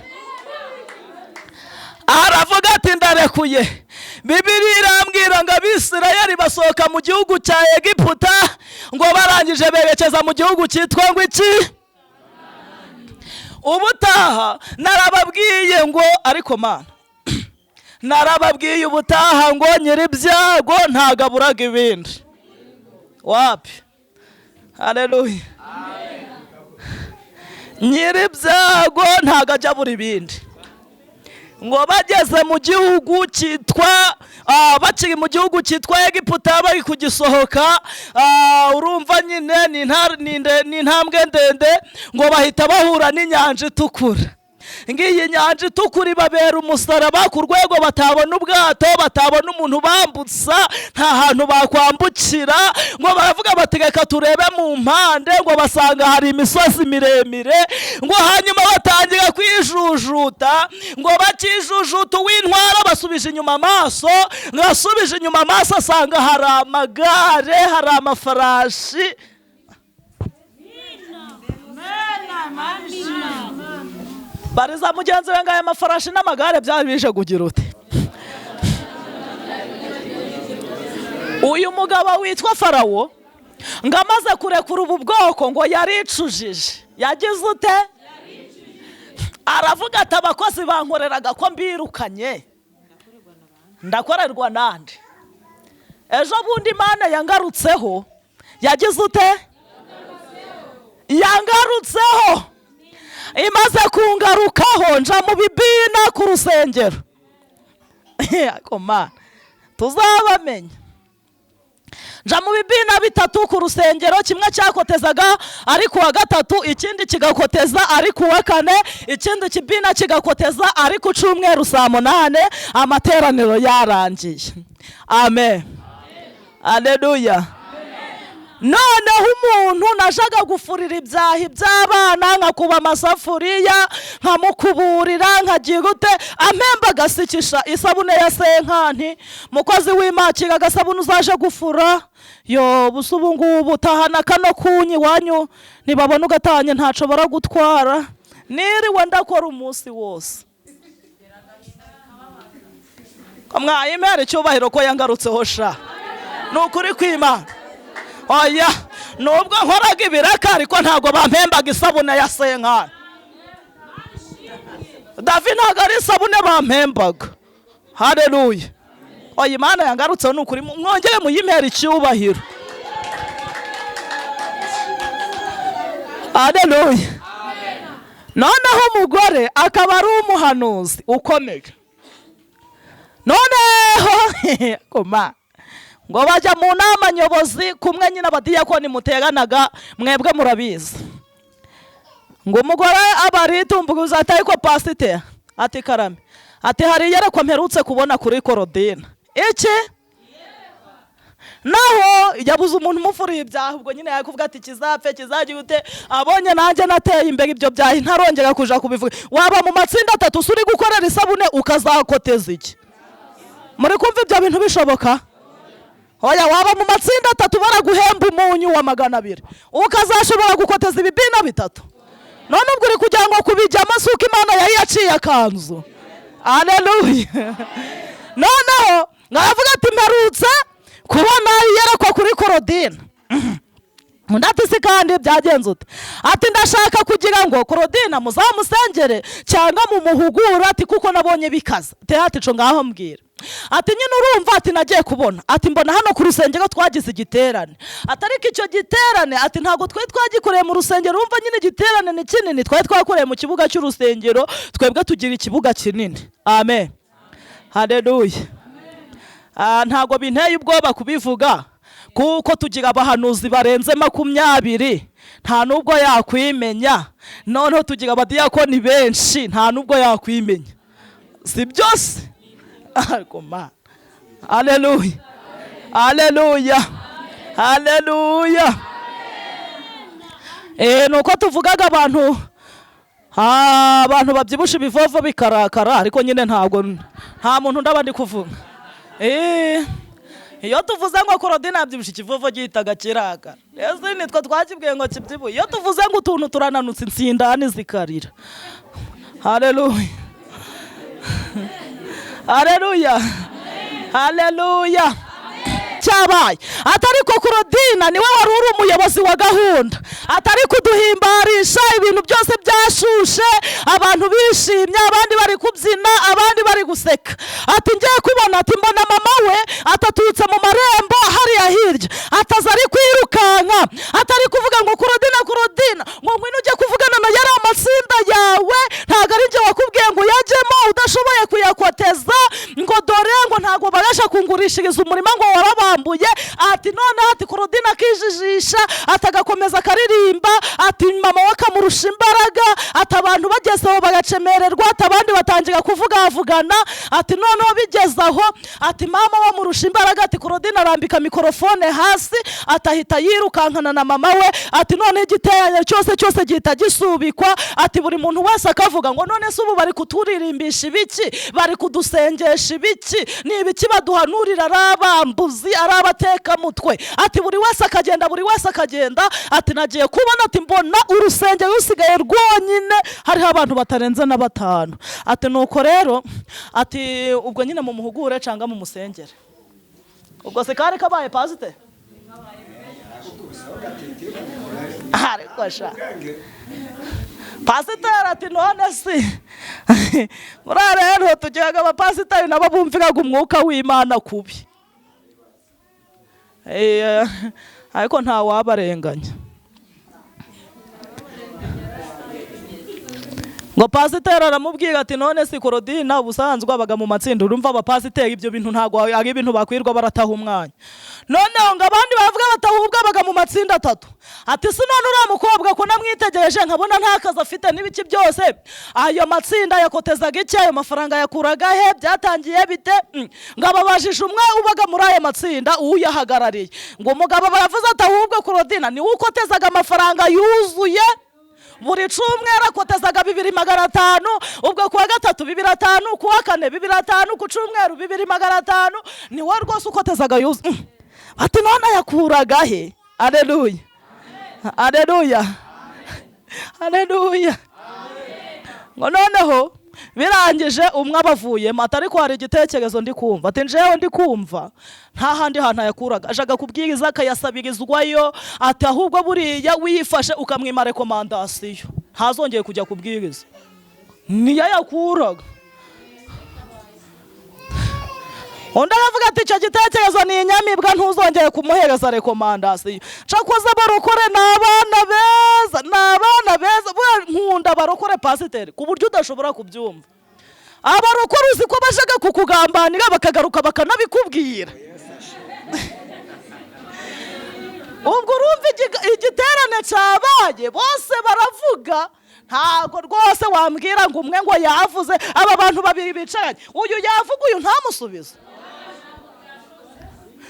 Aravuga ati ndarekuye. Bibiliya irambwira ngo Abisirayeli basohoka mu gihugu cya Egiputa, ngo barangije berekeza mu gihugu cyitwa ngo iki? Ubutaha narababwiye ngo ariko Mana narababwiye ubutaha ngo nyiribyago ntagaburaga ibindi. Wapi? Haleluya. Nyiribyago ntagajabura ibindi. Ngo bageze mu gihugu cyitwa bakiri mu gihugu cyitwa Egiputa bari kugisohoka, urumva nyine ni intambwe ndende, ngo bahita bahura n'inyanja itukura. Ngiyi nyanja itukura ibabera umusaraba ku rwego batabona ubwato, batabona umuntu bambutsa, nta hantu bakwambukira. Ngo baravuga bati reka turebe mu mpande, ngo basanga hari imisozi miremire. Ngo hanyuma batangira kwijujuta, ngo bakijujuta uw'intwara basubije inyuma amaso, ngasubije inyuma amaso asanga hari amagare, hari amafarashi. Bariza mugenzi we ngo aya mafarashi n'amagare byari bije kugira ute? Uyu mugabo witwa Farawo ngo amaze kurekura ubu bwoko ngo yaricujije. Yagize ute? Aravuga ati abakozi bankoreraga ko mbirukanye, ndakorerwa nande? Ejo bundi Imana yangarutseho yagize ute? Yangarutseho. Imaze kungarukaho nja mu bibina ku rusengero. Koma tuzabamenya. Nja mu bibina bitatu ku rusengero, kimwe cyakotezaga ari kuwa gatatu, ikindi kigakoteza ari kuwa kane, ikindi kibina kigakoteza ari ku cyumweru saa 8, amateraniro yarangiye. Amen. Haleluya. Noneho umuntu nashaga gufurira ibyahi by'abana, nkakuba amasafuriya, nkamukuburira, nkagiye gute, ampemba agasikisha isabune ya Senkanti, mukozi w'Imana agasabune uzaje gufura. Yo busa ubu ngubu utahana kano kunyi wanyu ntibabona ugatanye ntaco baragutwara, niriwe ndakora umunsi wose. Mwayimere cyubahiro ko yangarutseho sha. Nukuri kw'Imana. Oya, nubwo nkoraga ibiraka ariko ntago bampembaga isabune ya Senkanti. Davi ntago ari isabune bampembaga. Haleluya. Oya, Imana yangarutseho nukuri, mwongere muyimere icyubahiro. Haleluya. Noneho umugore akaba ari umuhanuzi ukomeye. Noneho koma ngo bajya mu nama nyobozi kumwe nyine abadiyakoni muteganaga, mwebwe murabizi. Ngo umugore abaritumbuguza ati ko pasiteri ati karame ati hari yerekwa mperutse kubona kuri Korodina. Iki naho yabuze umuntu umufuriye ibyaha, ubwo nyine yakuvuga ati kizapfe kizaje ute, abonye nanjye nateye imbere ibyo byaha ntarongera kuja kubivuga. Waba mu matsinda 3 suri gukorera isabune ukazakoteza iki? Muri kumva ibyo bintu bishoboka? Oya, waba mu matsinda 3 baraguhemba umunyu wa 200 ukazashobora gukoteza ibibina 3. None ubwo uri kugira ngo kubijya amasuka Imana yaciye akanzu. Haleluya. Noneho ngavuga ati mperutse kubona yerekwa kuri Korodina. Undati si kandi byagenze ute? Ati ndashaka kugira ngo Korodina muzamusengere cyangwa mu muhugura, ati kuko nabonye bikaza. Ati co ngaho mbwira. Ati nyine urumva, ati nagiye kubona, ati mbona hano ku rusengero twagize igiterane. Atariko icyo giterane ati ntago twagikoreye mu rusengero, urumva nyine igiterane ni kinini, twakoreye mu kibuga cy'urusengero, twebwe tugira ikibuga kinini. Amen. Haleluya. Ntago binteye ubwoba kubivuga kuko tugira abahanuzi barenze 20, nta nubwo yakwimenya. Noneho tugira abadiyakoni benshi, nta nubwo yakwimenya. Si byose? Koma. Haleluya. Haleluya. Haleluya. Nuko tuvugaga abantu babyibusha ibivovo bikarakara, ariko nyine ntabwo nta muntu ndabandi kuvuga. Iyo tuvuze ngo Korodina yabyibusha ikivovo gihitaga kiraka, ese nitwe twakibwiye ngo kibyibuye. Iyo tuvuze ngo utuntu turananutse insindani zikarira. Haleluya. Haleluya. Haleluya. Cyabaye atari ko Korodina niwe wari uri umuyobozi wa gahunda, atari kuduhimbarisha ibintu byose byashushe, abantu bishimye, abandi bari kubyina, abandi bari guseka. Ati ngiye kubona, ati mbona mama we atatutse mu marembo hariya hirya, atazari kwirukanka, atari kuvuga ngo Korodina ngo ngwino ujye kuvugana na yari amatsinda yawe, ntago ari nje wakubwiye ngo yajemo udashoboye kuyakoteza, ngo dore ngo ntago barasha kungurishiriza umurima ngo warabambuye. Ati none ati Korodina kijijisha, atagakomeza akaririmba, ati mama we akamurusha imbaraga, ati abantu bagezeho bagacemererwa, ati abandi batangira kuvugana. Ati noneho bigezaho, ati mama we amurusha imbaraga, ati Korodina arambika mikrofone hasi, atahita yirukankana na mama we. Ati none igiterane cyose gihita gisubikwa, ati buri muntu wese akavuga ngo none se ubu bari kuturirimbisha ibiki, bari kudusengesha ibiki, ni ibiki baduhanurira, arabambuzi arabateka mutwe. Ati buri wese akagenda. Ati nagiye kubona, ati mbona urusengero rusigaye rwonyine hariho abantu batarenze na 5. Ati nuko rero, ati ubwo nyine mu muhugure cyangwa mu musengere. Ubwo se kare kabaye pasite? Ariko sha pasiteri ati none si muri rero tugiraga abapasiteri nabo bumviraga umwuka w'Imana kubi. ariko nta wabarenganya. Ngo pasiteri aramubwira ati none si Korodina ubusanzwe abaga mu matsinda, urumva abapasiteri ibyo bintu ntago ari ibintu bakwirwa barataha umwanya. Noneho ngo abandi bavuga batahubwa baga mu matsinda 3. Ati si none uriya mukobwa ko namwitegereje nkabona nta kazi afite n'ibiki byose, ayo matsinda yakotezaga iki, ayo mafaranga yakuraga he, byatangiye bite? Ngo ababajije umwe ubaga muri ayo matsinda uyahagarariye, ngo umugabo baravuze ati ahubwo Korodina ni ukotezaga amafaranga yuzuye, buri cyumweru akotezaga 2,500, ubwo kuwa gatatu 2,500, kuwa kane 2,500, ku cyumweru 2,500, ni we rwose ukotezaga yuzu. Ati none yakuraga he? Aleluya, aleluya, aleluya. Ngo noneho birangije umwe abavuyemo ati ariko hari igitekerezo ndi kumva. Ati njewe ndi kumva nta handi hantu yakuraga, ajaga kubwiriza akayasabirizwayo. Ati ahubwo buriya wifashe ukamwima rekomandasiyo ntazongeye kujya kubwiriza, niyo yakuraga. Undi aravuga ati icyo gitekerezo ni inyamibwa ntuzongeye kumuhereza rekomandasiyo. Cakoze barokore n'abana beza, n'abana beza. Nkunda barokore pasiteri ku buryo udashobora kubyumva. Abarokore uzi ko bajaga kukugambanira bakagaruka bakanabikubwira. Ubwo urumva igiterane cyabaye bose baravuga, ntago rwose wambwira ngo umwe ngo yavuze. Aba bantu babiri bicaranye, uyu yavuga uyu ntamusubize.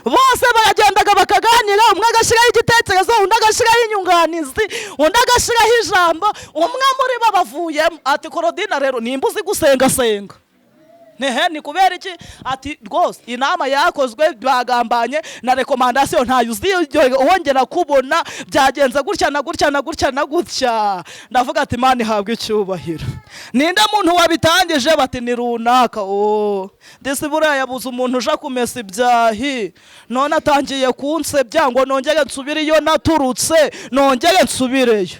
Bose baragendaga bakaganira, umwe agashiraho igitekerezo, undi agashiraho inyunganizi, undi agashiraho ijambo. Umwe muri bo bavuyemo ati Korodina rero nimba uzi gusenga senga. Nehe ni kubera iki? Ati rwose inama yakozwe bagambanye na rekomandasiyo ntayo uzi wongera kubona byagenze gutya na gutya na gutya na gutya. Ndavuga ati Imana ihabwe icyubahiro. Ninde muntu wabitangije? Bati ni runaka. Ndetse buriya yabuze umuntu uja kumesa ibyahi, none atangiye kunsebya ngo nongere nsubire iyo naturutse, nongere nsubireyo.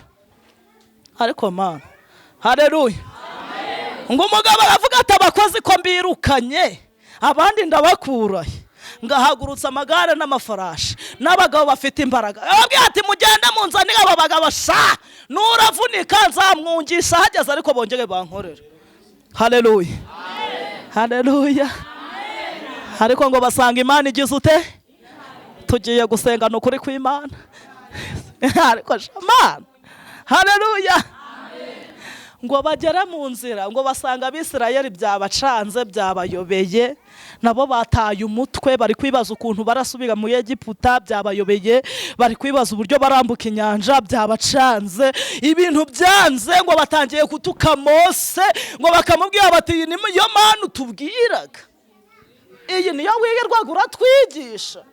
Ariko Mana, haleluya. Ngo umugabo aravuga ati abakozi ko mbirukanye abandi ndabakurahe, ngahagurutsa amagare n'amafarashi n'abagabo bafite imbaraga. Ababwira ati mugende munzanire aba bagabo sha, nuravunika nzamwungisha hageze ariko bongere bankorere. Haleluya, haleluya. Ariko ngo basanga Imana igize ute? Tugiye gusenga no kuri kw'Imana. Ariko Mana, haleluya. Ngo bagera mu nzira ngo basanga Abisirayeli byabacanze byabayobeye, nabo bataye umutwe, bari kwibaza ukuntu barasubira mu Egiputa, byabayobeye, bari kwibaza uburyo barambuka inyanja, byabacanze, ibintu byanze. Ngo batangiye kutuka Mose, ngo bakamubwira bati iyi niyo Mana utubwiraga, iyi niyo wirirwaga uratwigisha,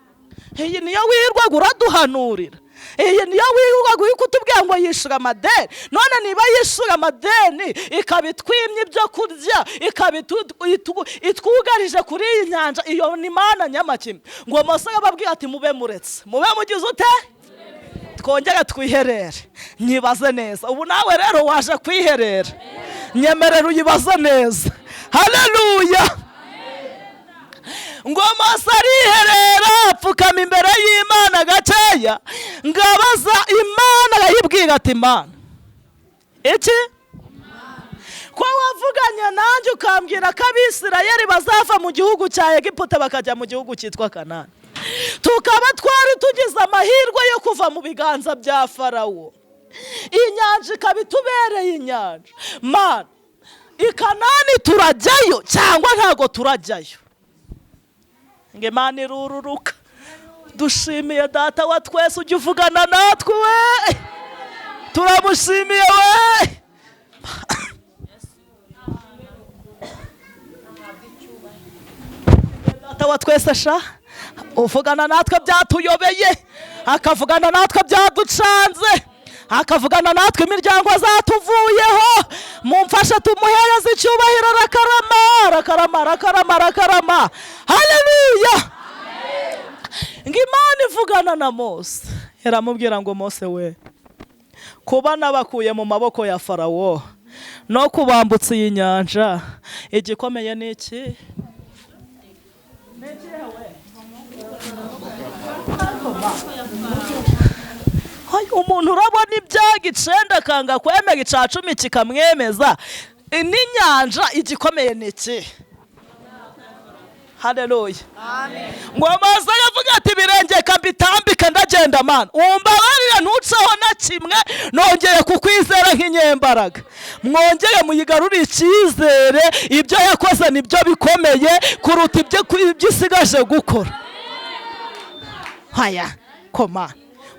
iyi niyo wirirwaga uraduhanurira, iyi niyo wirirwaga uri kutubwira ngo yishura amadeni. None niba yishura amadeni ikaba itwimye ibyo kurya, ikaba itwugarije kuri iyi nyanja, iyo ni Mana nyamakimwe. Ngo Mose ababwira ati mube muretse, mube mugize ute? Twongere twiherere. Nyibaze neza ubu nawe rero waje kwiherera, nyemerera uyibaze neza. Haleluya. Ngo Mose ariherera apfukama imbere y'Imana gakeya, ngabaza Imana, arayibwira ati Imana iki ko wavuganye nanjye ukambwira ko Abisirayeli bazava mu gihugu cya Egiputa bakajya mu gihugu cyitwa Kanani, tukaba twari tugize amahirwe yo kuva mu biganza bya Farawo, inyanja ikaba itubereye inyanja. Mana, i Kanani turajyayo cyangwa ntago turajyayo? Ngo Imana irururuka. Dushimiye Data wa twese ujya uvugana natwe we, turamushimiye we. Data wa twese sha, uvugana natwe byatuyobeye, akavugana natwe byaducanze, akavugana natwe imiryango zatuvuyeho. Mumfashe tumuhereze icyubahiro. Arakarama, arakarama, arakarama, arakarama. Haleluya. Ngo Imana ivugana na Mose, iramubwira ngo Mose we, kuba nabakuye mu maboko ya Farawo no kubambutsa iyi nyanja, igikomeye ni iki? umuntu urabona ibyaga icenda akanga kwemera ica cumi kikamwemeza, n'inyanja igikomeye ni iki? Haleluya. Ngo amazi aravuga ati birengeka mbitambika ndagenda mana, umbabarire ntucaho na kimwe, nongeye kukwizera nk'inyembaraga. Mwongeye muyigarurire icyizere, ibyo yakoze nibyo bikomeye kuruta ibyo isigaje gukora. Haya koma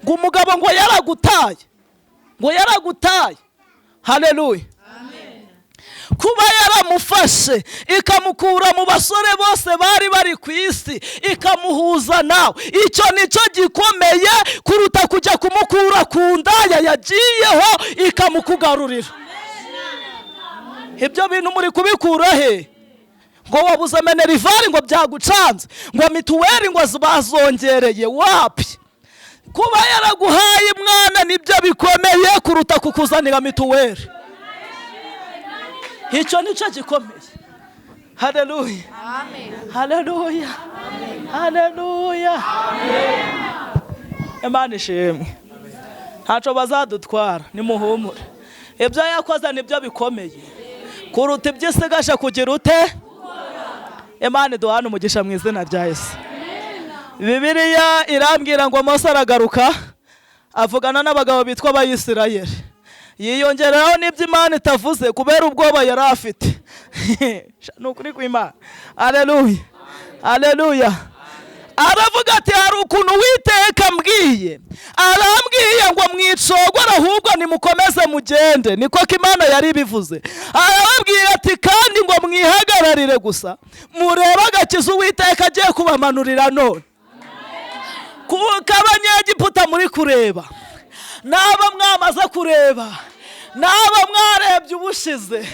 ngo umugabo ngo yaragutaye. Haleluya. Kuba yaramufashe ikamukura mu basore bose bari bari ku isi ikamuhuza nawe, icyo nicyo gikomeye kuruta kujya kumukura ku ndaya yagiyeho ikamukugarurira. Ibyo bintu muri kubikura he? Ngo wabuze menerivari ngo byagucanze, ngo mituweli ngo bazongereye, wapi? Kuba yaraguhaye mwana nibyo bikomeye kuruta kukuzanira mituweli. Icyo nicyo gikomeye. Haleluya. Haleluya. Haleluya. Imana ishimwe. Ntacyo bazadutwara, nimuhumure. Ibyo yakoze nibyo bikomeye kuruta ibyo isigaje kugira ute? Imana iduhane umugisha mu izina rya Yesu. Bibiliya irambwira ngo Mose aragaruka avugana n'abagabo bitwa Abayisirayeli, yiyongeraho n'ibyo Imana itavuze kubera ubwoba yari afite. Nukuri kw'Imana. Haleluya. Haleluya. Aravuga ati hari ukuntu Uwiteka mbwiye, arambwiye ngo mwicogora ahubwo nimukomeze mugende, niko ko Imana yari bivuze. Arababwira ati kandi ngo mwihagararire gusa murebe agakiza Uwiteka agiye kubamanurira none. Kuko abanyegiputa muri kureba, naba mwamaze kureba, naba mwarebye ubushize,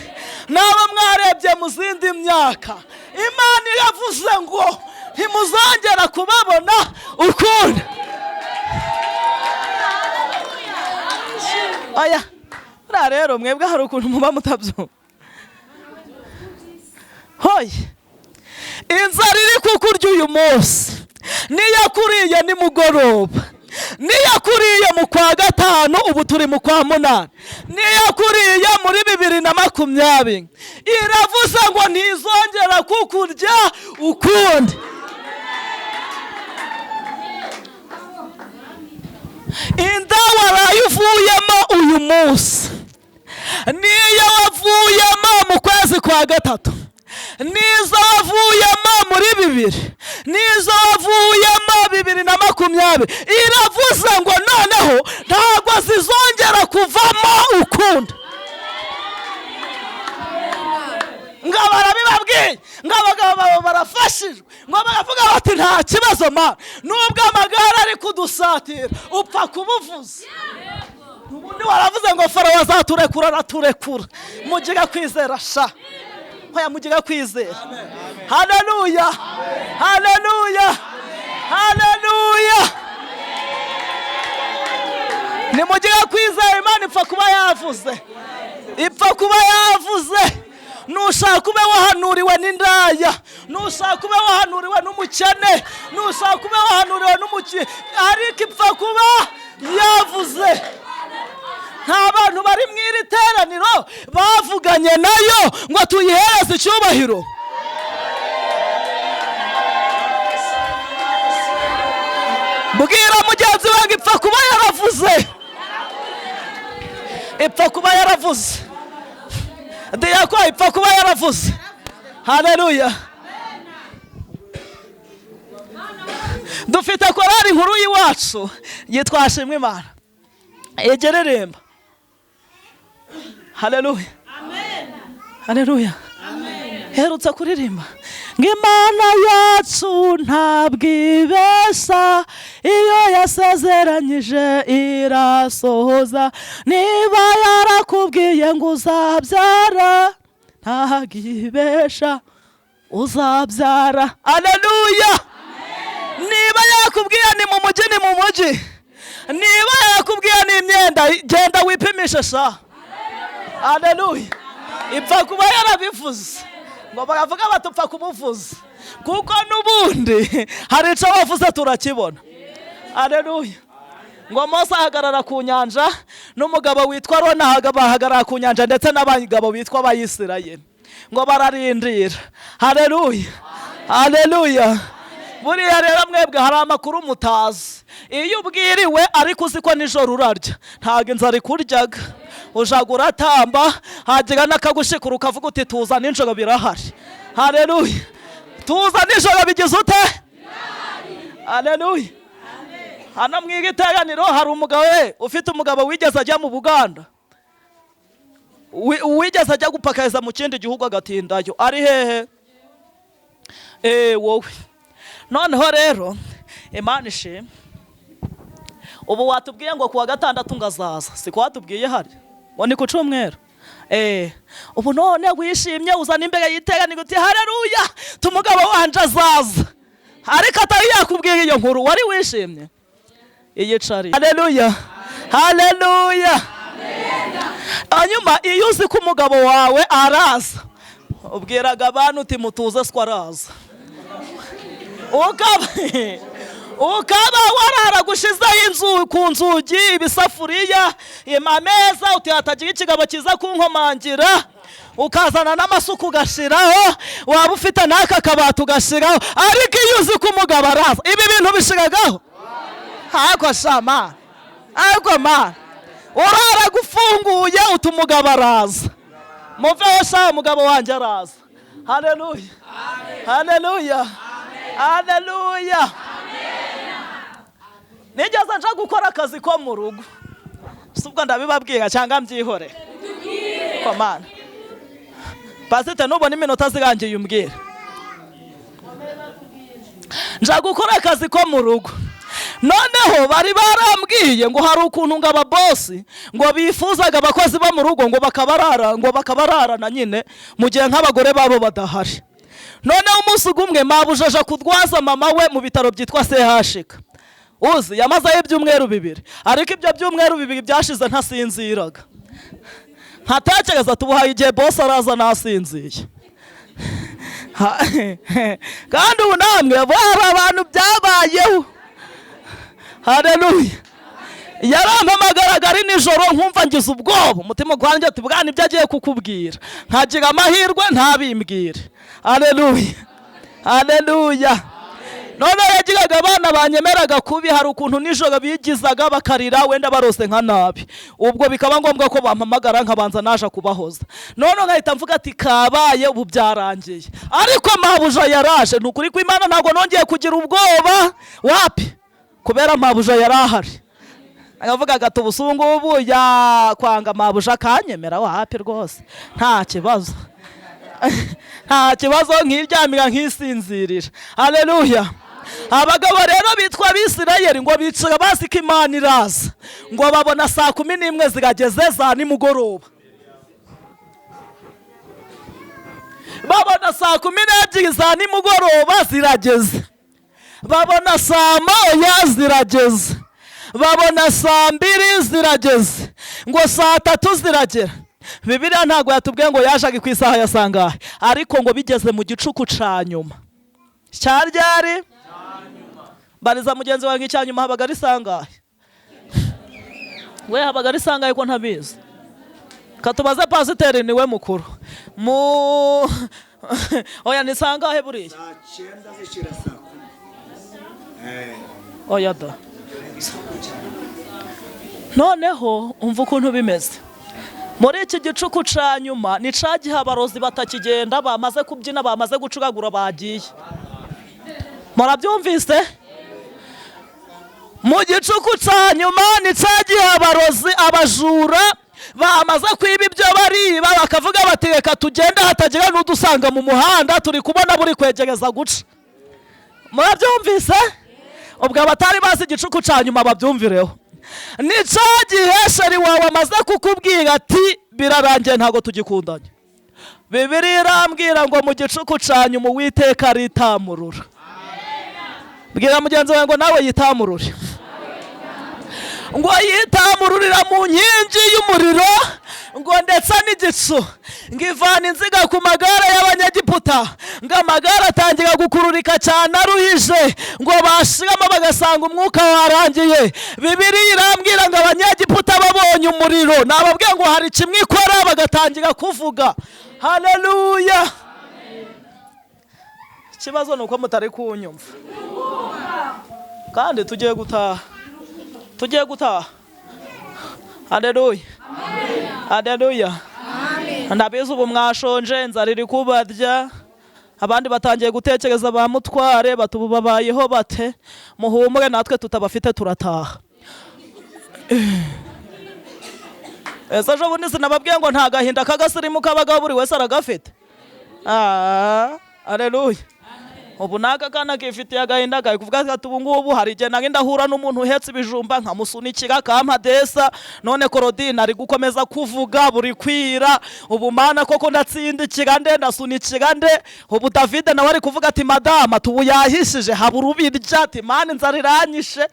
naba mwarebye mu zindi myaka, Imana yavuze ngo ntimuzongera kubabona ukundi. Oya, rero mwebwe hari ukuntu muba mutabyumva. Hoye, inzara iri kukurya uyu munsi niyakuriye nimugoroba, niyakuriye mu kwa gatanu, ubu turi mu kwa munani, niyakuriye muri 2020, iravuze ngo ntizongera kukurya ukundi. Inda warayivuyemo uyu munsi, niyo wavuyemo mu kwezi kwa gatatu, nizo wavuyemo muri 2000, nizo wavuyemo 2020, iravuze ngo noneho ntabwo zizongera kuvamo ukundi. Ngo barabibabwiye, ngo abagabo barafashijwe, ngo baravuga bati nta kibazo ma, nubwo amagara ari kudusatira upfa kubuvuza. Ubundi waravuze ngo Farawo azaturekura, araturekura. Mugiga kwizera sha, hoya mugiga kwizera. Haleluya. Haleluya. Haleluya. Ni mugiga kwizera, Imana ipfa kuba yavuze, ipfa kuba yavuze. Nushaka ube wahanuriwe n'indaya, nushaka ube wahanuriwe n'umukene, nushaka ube wahanuriwe n'umukire, ariko ipfa kuba yavuze. Nta bantu bari mu iri teraniro bavuganye nayo ngo tuyihereze icyubahiro. Bwira mugenzi wanjye ipfa kuba yaravuze, ipfa kuba yaravuze. Diyakwa ipfa kuba yaravuze. Haleluya. Dufite korari nkuru y'iwacu yitwa Ashimwe Imana, egereremba. Haleluya. Haleluya. Herutse kuririmba ngo Imana yacu ntabwo ibesha, iyo yasezeranyije irasohoza. Niba yarakubwiye ngo uzabyara, ntabwo ibesha, uzabyara. Haleluya. Niba yakubwiye ni mu mujyi, ni mu mujyi. Niba yakubwiye ni imyenda, genda wipimishe sha. Haleluya. Ipfa kuba yarabivuze, ngo baravuga batupfa kumuvuza, kuko n'ubundi hari icyo wavuze turakibona. Haleluya. ngo Mose ahagarara ku nyanja n'umugabo witwa Aroni bahagarara ku nyanja ndetse n'abagabo bitwa Abayisirayeli ngo bararindira. Haleluya, haleluya. Buriya rero mwebwe hari amakuru mutazi. Iyo ubwiriwe ariko uzi ko nijoro urarya, ntabwo inzara ikuryaga. Ujaga uratamba hagira n'akagushikura ukavuga uti tuza nijoro birahari. Haleluya, tuza nijoro bigize ute? Haleluya. Hano mw'igiteraniro hari umugabo ufite umugabo wigeze ajya mu Buganda, wigeze ajya gupakariza mu kindi gihugu agatindayo. Ari hehe? Wowe. Noneho rero Imana ishimwe, ubu watubwiye ngo kuwa gatandatu ngazaza, siko watubwiye hari ngo ni ku cyumweru. Ubu none wishimye uzana imbere y'iteraniro uti haleluya tumugabo wanje azaza, ariko atari yakubwiye iyo nkuru wari wishimye? Iyicari. Haleluya, haleluya. Hanyuma iyo uzi ko umugabo wawe araza, ubwiraga abantu uti mutuze siko araza. Ukaba warara gushizaho inzu ku nzugi, ibisafuriya, ameza, uti hatagira ikigabo kiza kunkomangira, ukazana n'amasuku ugashiraho, waba ufite n'aka kabati ugashiraho. Ariko iyo uzi ko umugabo araza, ibi bintu bishiragaho. Hako shama, hako ma, urara gufunguye uti umugabo araza. Muveho sha umugabo wanjye araza. Haleluya, haleluya, haleluya. Nigeze nja gukora akazi ko mu rugo, subwo ndabibabwira cyangwa mbyihore? Komana pasite nubona iminota zirangiye umbwira. Nja gukora akazi ko mu rugo, noneho bari barambwiye ngo hari ukuntu ngo ababosi ngo bifuzaga abakozi bo mu rugo ngo bakabararana nyine mu gihe nk'abagore babo badahari. Noneho umunsi umwe mabujaja kudwaza mama we mu bitaro byitwa CHK. Uzi yamazeyo ibyumweru 2, ariko ibyo byumweru 2 byashize ntasinziraga. Ntatekereza tubuhaye igihe boss araza nasinziye. Kandi ubu namwe bari abantu byabayeho. Haleluya. Yarampamagaraga ari nijoro nkumva ngize ubwoba, umutima gwanjye ati bwana ibyo agiye kukubwira, ntagira amahirwe ntabimbwire. Haleluya, haleluya. None yagiraga abana banyemeraga kubi, hari ukuntu nijoro bigizaga bakarira wenda barose nka nabi, ubwo bikaba ngombwa ko bampamagara nkabanza naje kubahoza. None nkahita mvuga ati kabaye ubu byarangiye, ariko mabuja yaraje. Nukuri ko Imana ntago nongeye kugira ubwoba wapi, kubera mabuja yarahari. Akavuga ati ubusungu ubu ya kwanga mabuja kanyemera wapi rwose nta kibazo. Nta kibazo nk'iryamira nk'isinzirira. Haleluya. Abagabo rero bitwa Abisirayeli ngo bicara basi ko Imana iraza, ngo babona saa 11 zigageze za nimugoroba. Babona saa 12 za nimugoroba zirageze, babona saa 1 zirageze, babona saa 2 zirageze, ngo saa 3 ziragera. Bibiliya ntago yatubwiye ngo yajaga ku isaha ya sangahe, ariko ngo bigeze mu gicuku ca nyuma. Cyaryari bariza mugenzi wanjye cyanyuma habaga ari sangahe? We habaga ari sangahe ko ntabizi? Katubaze pasiteri niwe mukuru. Oya ni sangahe buriya? Saa 9 zishira saa 10. Oya da. Noneho umva ukuntu bimeze. Muri iki gicuku ca nyuma ni cagihe abarozi batakigenda, bamaze kubyina, bamaze gucuragura bagiye. Murabyumvise? Mu gicuku ca nyuma ni cagihe abarozi, abajura bamaze kwiba ibyo bariba, bakavuga bati reka tugenda hatagira n'udusanga mu muhanda, turi kubona buri kwegereza guca. Murabyumvise? Ubwo abatari bazi igicuku ca nyuma babyumvireho. Ni cagihe sheri wawe amaze kukubwira ati birarangiye ntago tugikundanye. Bibiliya irambwira ngo mu gicuku ca nyuma Uwiteka aritamurura. Bwira mugenzi wawe ngo nawe yitamurure. ngo yitamururira mu nkingi y'umuriro ngo ndetse n'igicu ngo ivana inziga ku magare y'abanyegiputa ngo amagare atangira gukururika cyane aruhije ngo bashiramo bagasanga umwuka warangiye. Bibiliya irambwira ngo abanyegiputa babonye umuriro nababwiye ngo hari kimwe ikora bagatangira kuvuga haleluya. Ikibazo ni uko mutari kunyumva kandi tugiye gutaha haleluya haleluya. Ndabizi ubu mwashonje inzara iri kubarya abandi batangiye gutekereza ba mutware batubu babayeho bate. Muhumure natwe tutabafite turataha. Ejo bundi sinababwiye ngo nta gahinda k'agasirimu kabagaho buri wese aragafite. Haleluya. Ubu naka kana kifitiye agahinda gahe kuvuga ati ubu ngubu hari igihe nange ndahura n'umuntu uhetse ibijumba nkamusunikira kamadesa none Korodine ari gukomeza kuvuga buri kwira. Ubu mana koko ndatsindikira nde ndasunikira nde. Ubu David nawe ari kuvuga ati madama tubu yahishije habura ubirya ati mana inzara iranyishe.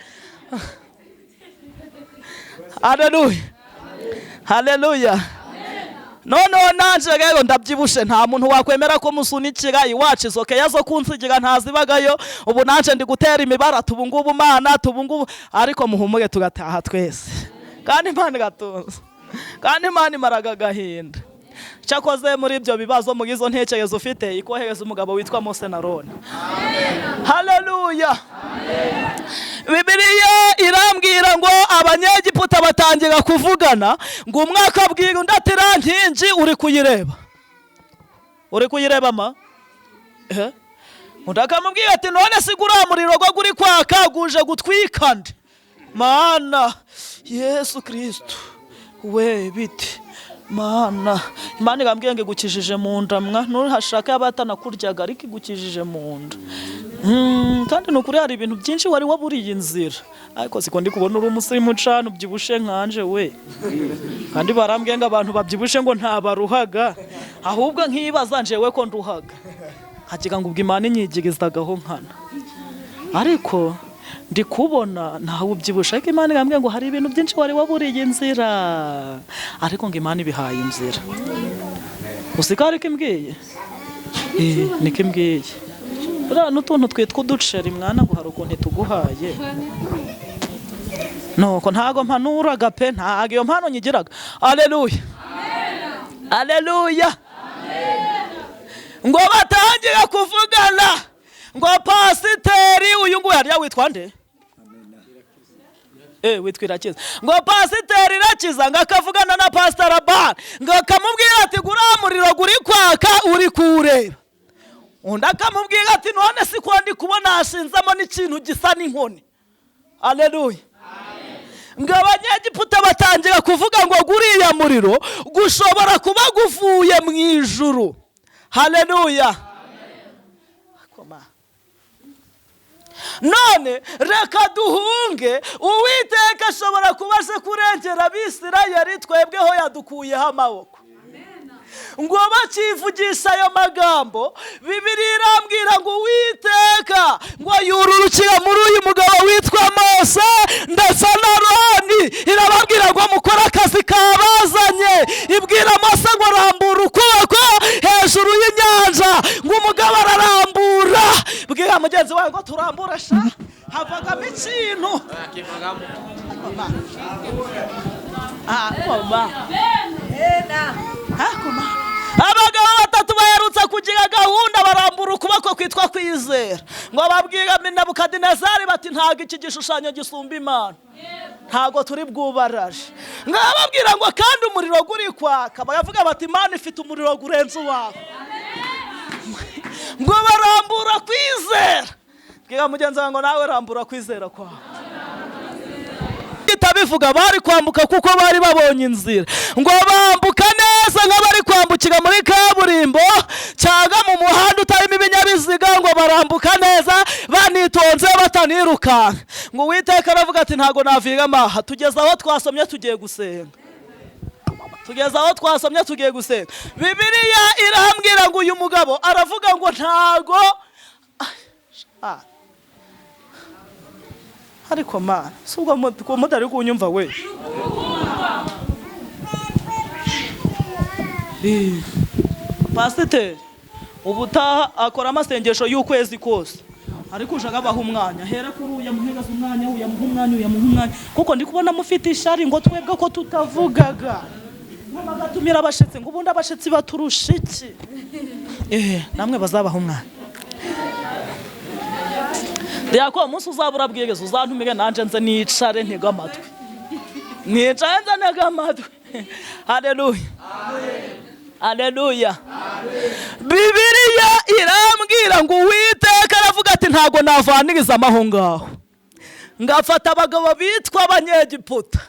Haleluya haleluya. Noneho nanje rero ndabyibushe nta muntu wakwemera ko musunikira iwacu izoke yazo kunsigira ntazibagayo. Ubu nanje ndi gutera imibara tubu ngubu mana tubu ngubu ariko muhumuge tugataha twese kandi Imana igatunze kandi Imana imaraga gahinda. Cyakoze muri ibyo bibazo mu gizo ntekerezo ufite ikohereza umugabo witwa Mose na Aroni. Haleluya. Bibiliya irambwira ngo abanyegiputa batangira kuvugana ngo umwaka abwira undi ati rankingi uri kuyireba ma undi akamubwira ati none sigura umuriro gwo guri kwaka guje gutwika ndi mana Yesu Kristo we biti mana Imana igambwiye ngo igukijije mu nda mwa ntuhashaka abatanakuryaga ariko igukijije mu nda. Kandi nukuri hari ibintu byinshi wari waburiye inzira ariko siko ndi kubona uri umusirimu cyane ubyibushe nkanje we. Kandi barambwiye ngo abantu babyibushe ngo ntabaruhaga ahubwo nkibaza njewe ko nduhaga hakiga ngo ubwo Imana inyigizagaho nkana ariko ndi kubona ntawe ubyibushe ariko Imana igambwiye ngo hari ibintu byinshi wari waburiye inzira ariko ngo Imana ibihaye inzira. Usikare kimbwiye niko imbwiye uriya n'utuntu twitwa uduceri mwana ngo hari ukuntu tuguhaye nuko ntago mpanuraga pe ntago iyo mpano nyigiraga. Haleluya haleluya. Ngo batangira kuvugana ngo pasiteri uyu nguyu hariya witwa nde witwa Irakiza ngo pasiteri Irakiza ngo akavugana na pastor Bar ngo akamubwira ati gura umuriro guri kwaka uri kureba. Undi akamubwira ati none siko ndi kubona hashinzamo n'ikintu gisa n'inkoni. Haleluya. Ngo abanyegiputa batangira kuvuga ngo guriya muriro gushobora kuba guvuye mu ijuru. Haleluya. None reka duhunge Uwiteka ashobora kubasha kurengera Abisirayeli twebweho yadukuyeho amaboko. Ngo bakivugisha ayo magambo Bibiliya irambwira ngo Uwiteka ngo yururukira muri uyu mugabo witwa Mose ndetse na Aroni. Irababwira ngo mukora akazi kabazanye. Ibwira Mose ngo arambura ukuboko hejuru y'inyanja ngo umugabo ararambura. Bwira mugenzi wawe ngo turambura sha havagamo ikintu. Abagabo batatu baherutse kugira gahunda barambura ukuboko kwitwa kwizera ngo babwira Nebukadinezari bati ntago iki gishushanyo gisumba Imana ntago turi bwubaraje. Ngo babwira ngo kandi umuriro guri kwaka bagavuga bati Imana ifite umuriro gurenza uwawe. Ngo barambura kwizera. Bwira mugenzi wanjye ngo nawe rambura kwizera kwawe. Itabivuga bari kwambuka kuko bari babonye inzira ngo bambuka neza nk'abari kwambukira muri kaburimbo cyangwa mu muhanda utarimo ibinyabiziga ngo barambuka neza banitonze bataniruka. Ngo Uwiteka aravuga ati ntago naviga amaha tugeze aho twasomye tugiye gusenga. Bibiliya irambwira ngo uyu mugabo aravuga ngo ntago ariko mana si ubwo mutari kunyumva we. Pasiteri ubutaha akora amasengesho y'ukwezi kose, ariko ujaga abaha umwanya, hera kuri uya muhegaza umwanya, uya muha umwanya, uya muha umwanya, kuko ndi kubona mufite ishari ngo twebwe ko tutavugaga, bagatumira abashitsi ngo ubundi abashitsi baturusha iki. Namwe bazabaha umwanya. Ndiyako umunsi uzabura bwigeze uzantumire nanje nze nicare ntega amatwi, nicare nze ntega amatwi. Haleluya, haleluya. Bibiliya irambwira ngo Uwiteka aravuga ati ntago navaniriza amaho ngaho, ngafata abagabo bitwa abanyegiputa,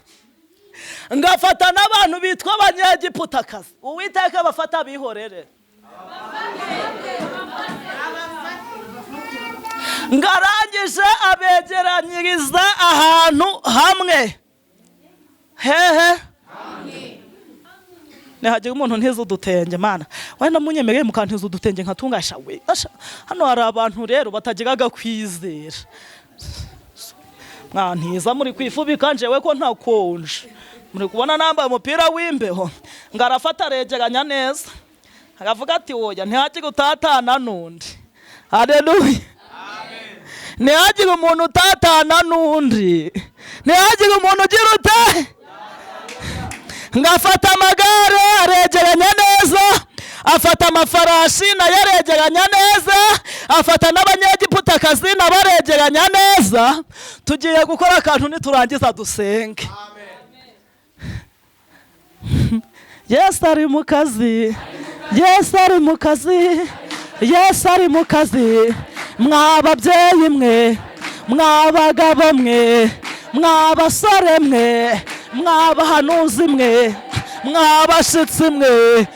ngafata n'abantu bitwa abanyegiputakazi, Uwiteka bafata abihorere, ngarangije abegeranyiriza ahantu hamwe. Hehe nihagira umuntu ntiza udutenge mana, wenda munyemereye mukantiza udutenge nkatungasha we. Hano hari abantu rero batagiraga kwizera, mwantiza muri kwifubika njewe ko ntakonje, muri kubona nambaye umupira w'imbeho, ngarafata aregeranya neza, akavuga ati woya ntihagira utatana n'undi. Haleluya, ntihagire umuntu utatana n'undi, ntihagire umuntu ugira ute. Ngafata amagare aregeranya neza, afata amafarashi nayo aregeranya neza, afata n'abanyegiputakazi nabo aregeranya neza. Tugiye gukora akantu niturangiza dusenge. Yesu ari mu kazi, Yesu ari mu kazi, Yesu ari mu kazi. Mwababyeyi mwe, mwabagabo mwe, mwabasore mwe, mwabahanuzi mwe, mwabashitsi mwe,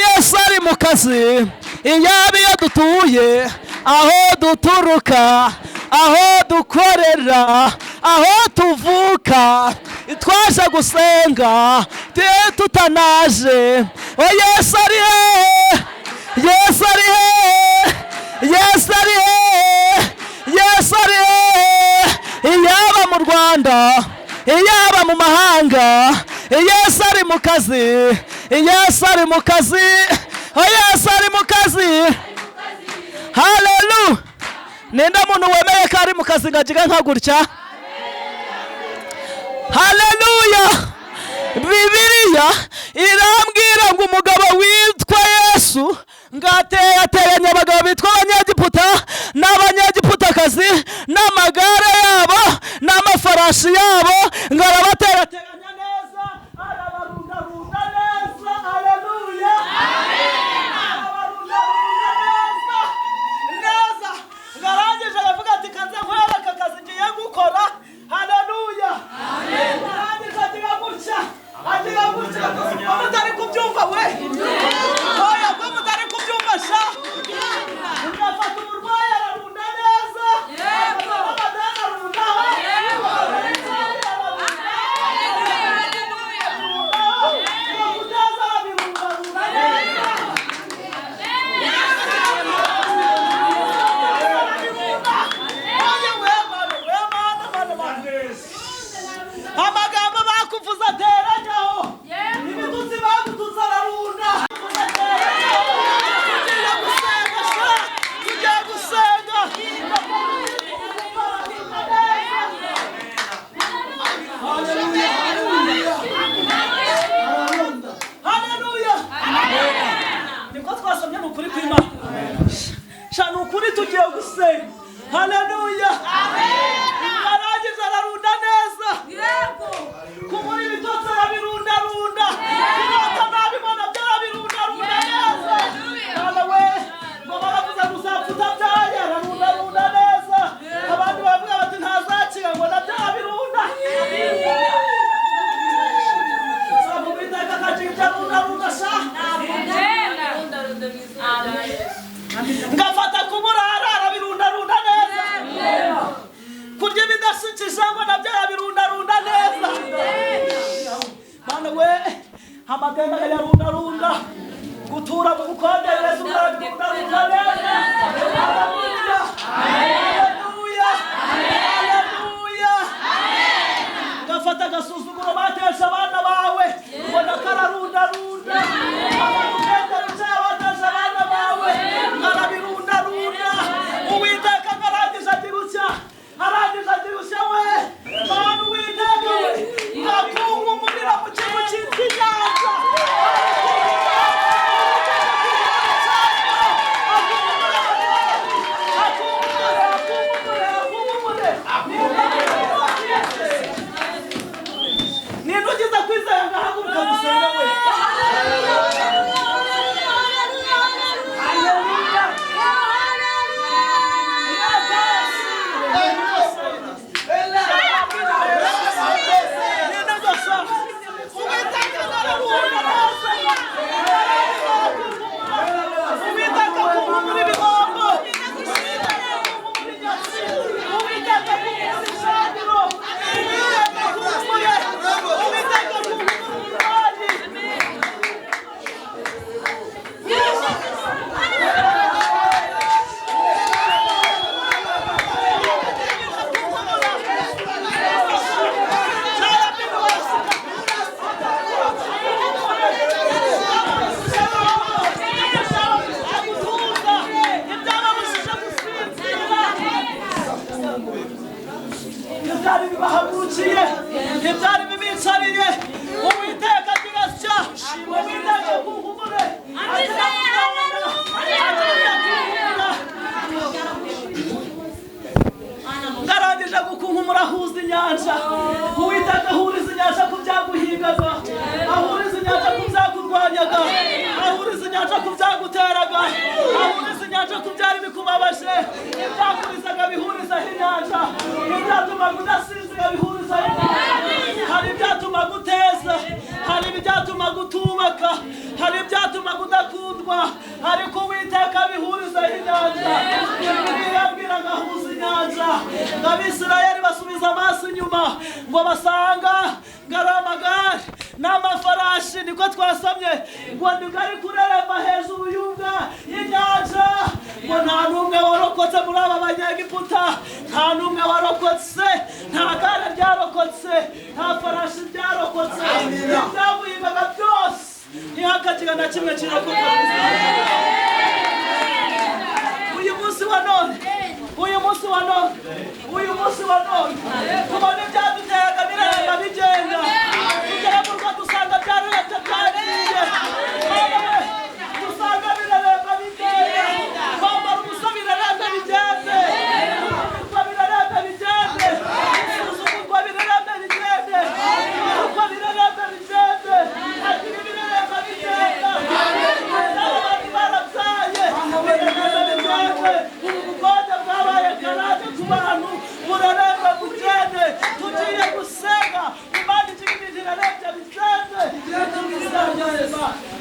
Yesu ari mu kazi. Iyaba iyo dutuye, aho duturuka, aho dukorera, aho tuvuka, twaje gusenga tutanaje. Yesu ari he, Yesu ari he, Yesu ari he, Yesu ari he. Iyaba mu Rwanda, iyaba mu mahanga, Yesu ari mu kazi, Yesu ari mu kazi, Yesu ari mu kazi. Haleluya. Nenda muntu wemeye ko ari mu kazi ngajiga nka gutya. Haleluya. Bibiliya irambwira ngo umugabo witwa Yesu ngateranya abagabo bitwa abanyegiputa n'abanyegiputakazi n'amagare yabo n'amafarashi yabo, ngarabateranya neza, arabarundarunda neza. Haleluya, arabarundarunda neza. Ngarangije aravuga ati kanze nkwereka aka kazi ngiye gukora. Haleluya, ngarangije agira gutya, agira gutya. Mutari kubyumva we, oya ko mutari kubyumva sha. Ngafata umurwayi ararunda neza, abadana arunda. Amagambo bakuvuza teranyaho, ibitutsi bagutuza ararunda. Tugiye gusenga. Haleluya, niko twasomye mu kuri kw'Imana. Shana ukuri tugiye gusenga. Haleluya, aragize ararunda neza. Kumuri bitotsi arabirundarunda, kubata nabibona byarabirundarunda neza. Halewe ngo baravuze gusapfa utabyaye, ararundarunda neza. Abandi bavuga bati ntazakira ngo nabyo arabirunda. Sabu bitaka kajija rundarunda sha. Ngafata kumurara arabirundarunda neza. Kurya bidashikije ngo nabyo arabirundarunda neza. Mana we, amadenda yarundarunda, gutura mu bukonde Yesu ararundarunda neza. Haleluya, haleluya, haleluya. imbaraga, ahuriza inyanja ku byari bikubabaje, ibyakurizaga bihurizaho inyanja, ibyatumaga udasinzira bihurizaho inyanja, hari ibyatumaga uteza, hari ibyatumaga utubaka, hari ibyatumaga udakundwa, ariko Uwiteka bihurizaho inyanja. Birabwira ngahuza inyanja, Abisirayeli basubiza amaso inyuma ngo basanga ngari amagare n'amafarashi, niko twasomye ngo ndigari kureremba hejuru y'ubwa y'inyanja, ngo nta n'umwe warokotse muri aba banyegiputa, nta n'umwe warokotse, nta gare ryarokotse, nta farashi ryarokotse, ibyavuyigaga byose ntihakagira na kimwe kirokoka. Uyu munsi wa none tubona ibyaduteraga biremba bigenda, tugeragurwa dusanga byaruretse byagiye, dusanga biraremba bigenda, kwambara ubusa biraremba bigende, gukubitwa biraremba bigende, gusuzugurwa biraremba bigende, gukubitwa biraremba bigende, agira biraremba bigenda, n'abandi barabyaye biraremba bigende, ubukode bwabaye karande ku bantu buraremba bugende, tugiye gusenga Imana ikindi kiraremba bigende.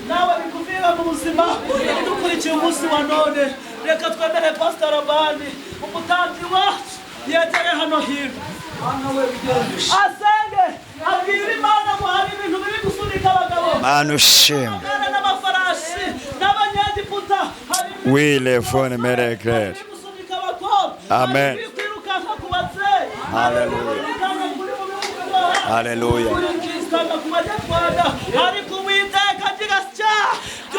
Nawe bikuvira mu buzima dukurikiye umunsi wa none, reka twemere Pastor Rabani umutambyi wacu yegere hano hino asenge abwira Imana ngo hari ibintu biri gusunika abagabo, Mana ushimwe n'amafarashi n'abanyegiputa, wilefone meregere. Amen. Hallelujah. Hallelujah.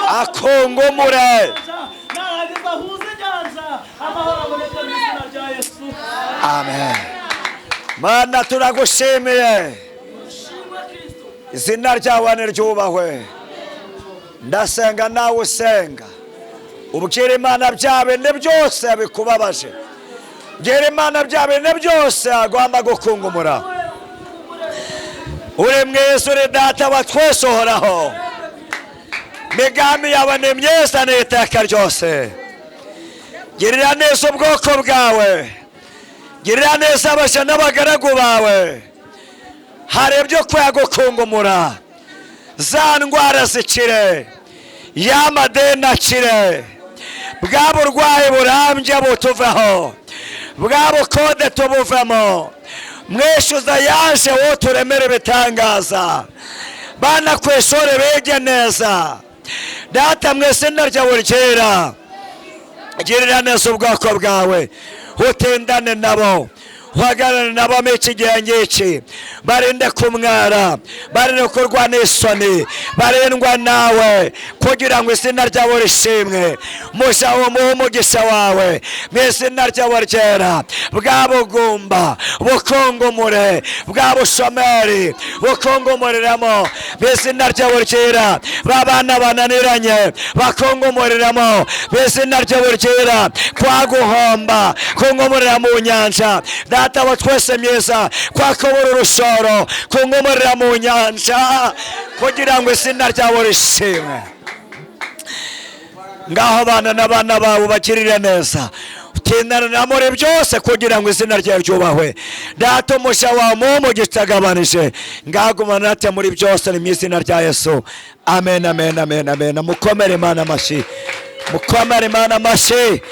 Akongomure. Amen. Mana turagushimiye, izina ryawe niryubahwe. Ndasenga nawe usenga, ubwira Imana bya bindi byose bikubabaje, bwira Imana bya bindi byose agomba gukungumura. Uri mwiza, uri data wa twese uhoraho, migambi yawe ni myiza n'iteka ryose. Girira neza ubwoko bwawe, girira neza abaja n'abagaragu bawe, hari ibyo kwagukungumura, za ndwara zikire, ya madeni akire, bwa burwayi burambye butuveho, bwa bukode tubuvemo, mwishyuza yaje wo turemere ibitangaza, bana kw'ishuri bige neza, data mwese ndaryawe ryera, girira neza ubwoko bwawe, utindane nabo, uhagarare nabo muri iki gihe ngiki, barinde kumwara, barinde kurwana isoni, barindwa nawe kugira ngo izina ryawe rishimwe. Muja umuhe umugisha wawe mu izina ryawe ryera, bwa bugumba bukungumure, bwa bushomeri bukungumuriramo mu izina ryawe ryera, babana bananiranye bakungumuriramo mu izina ryawe ryera, kwa guhomba kungumurira mu nyanja, data wa twese myiza, kwa kubura urushoro kungumurira mu nyanja, kugira ngo izina ryawe rishimwe. Ngaho bana n'abana bawe bakirire neza, utindana na muri byose kugira ngo izina ryawe ryubahwe. Data umusha wawe mu mugisha agabanije, ngagumana natwe muri byose ni mu izina rya Yesu. Amen, amen, amen, amen. Mukomere Imana amashyi, mukomere Imana amashyi.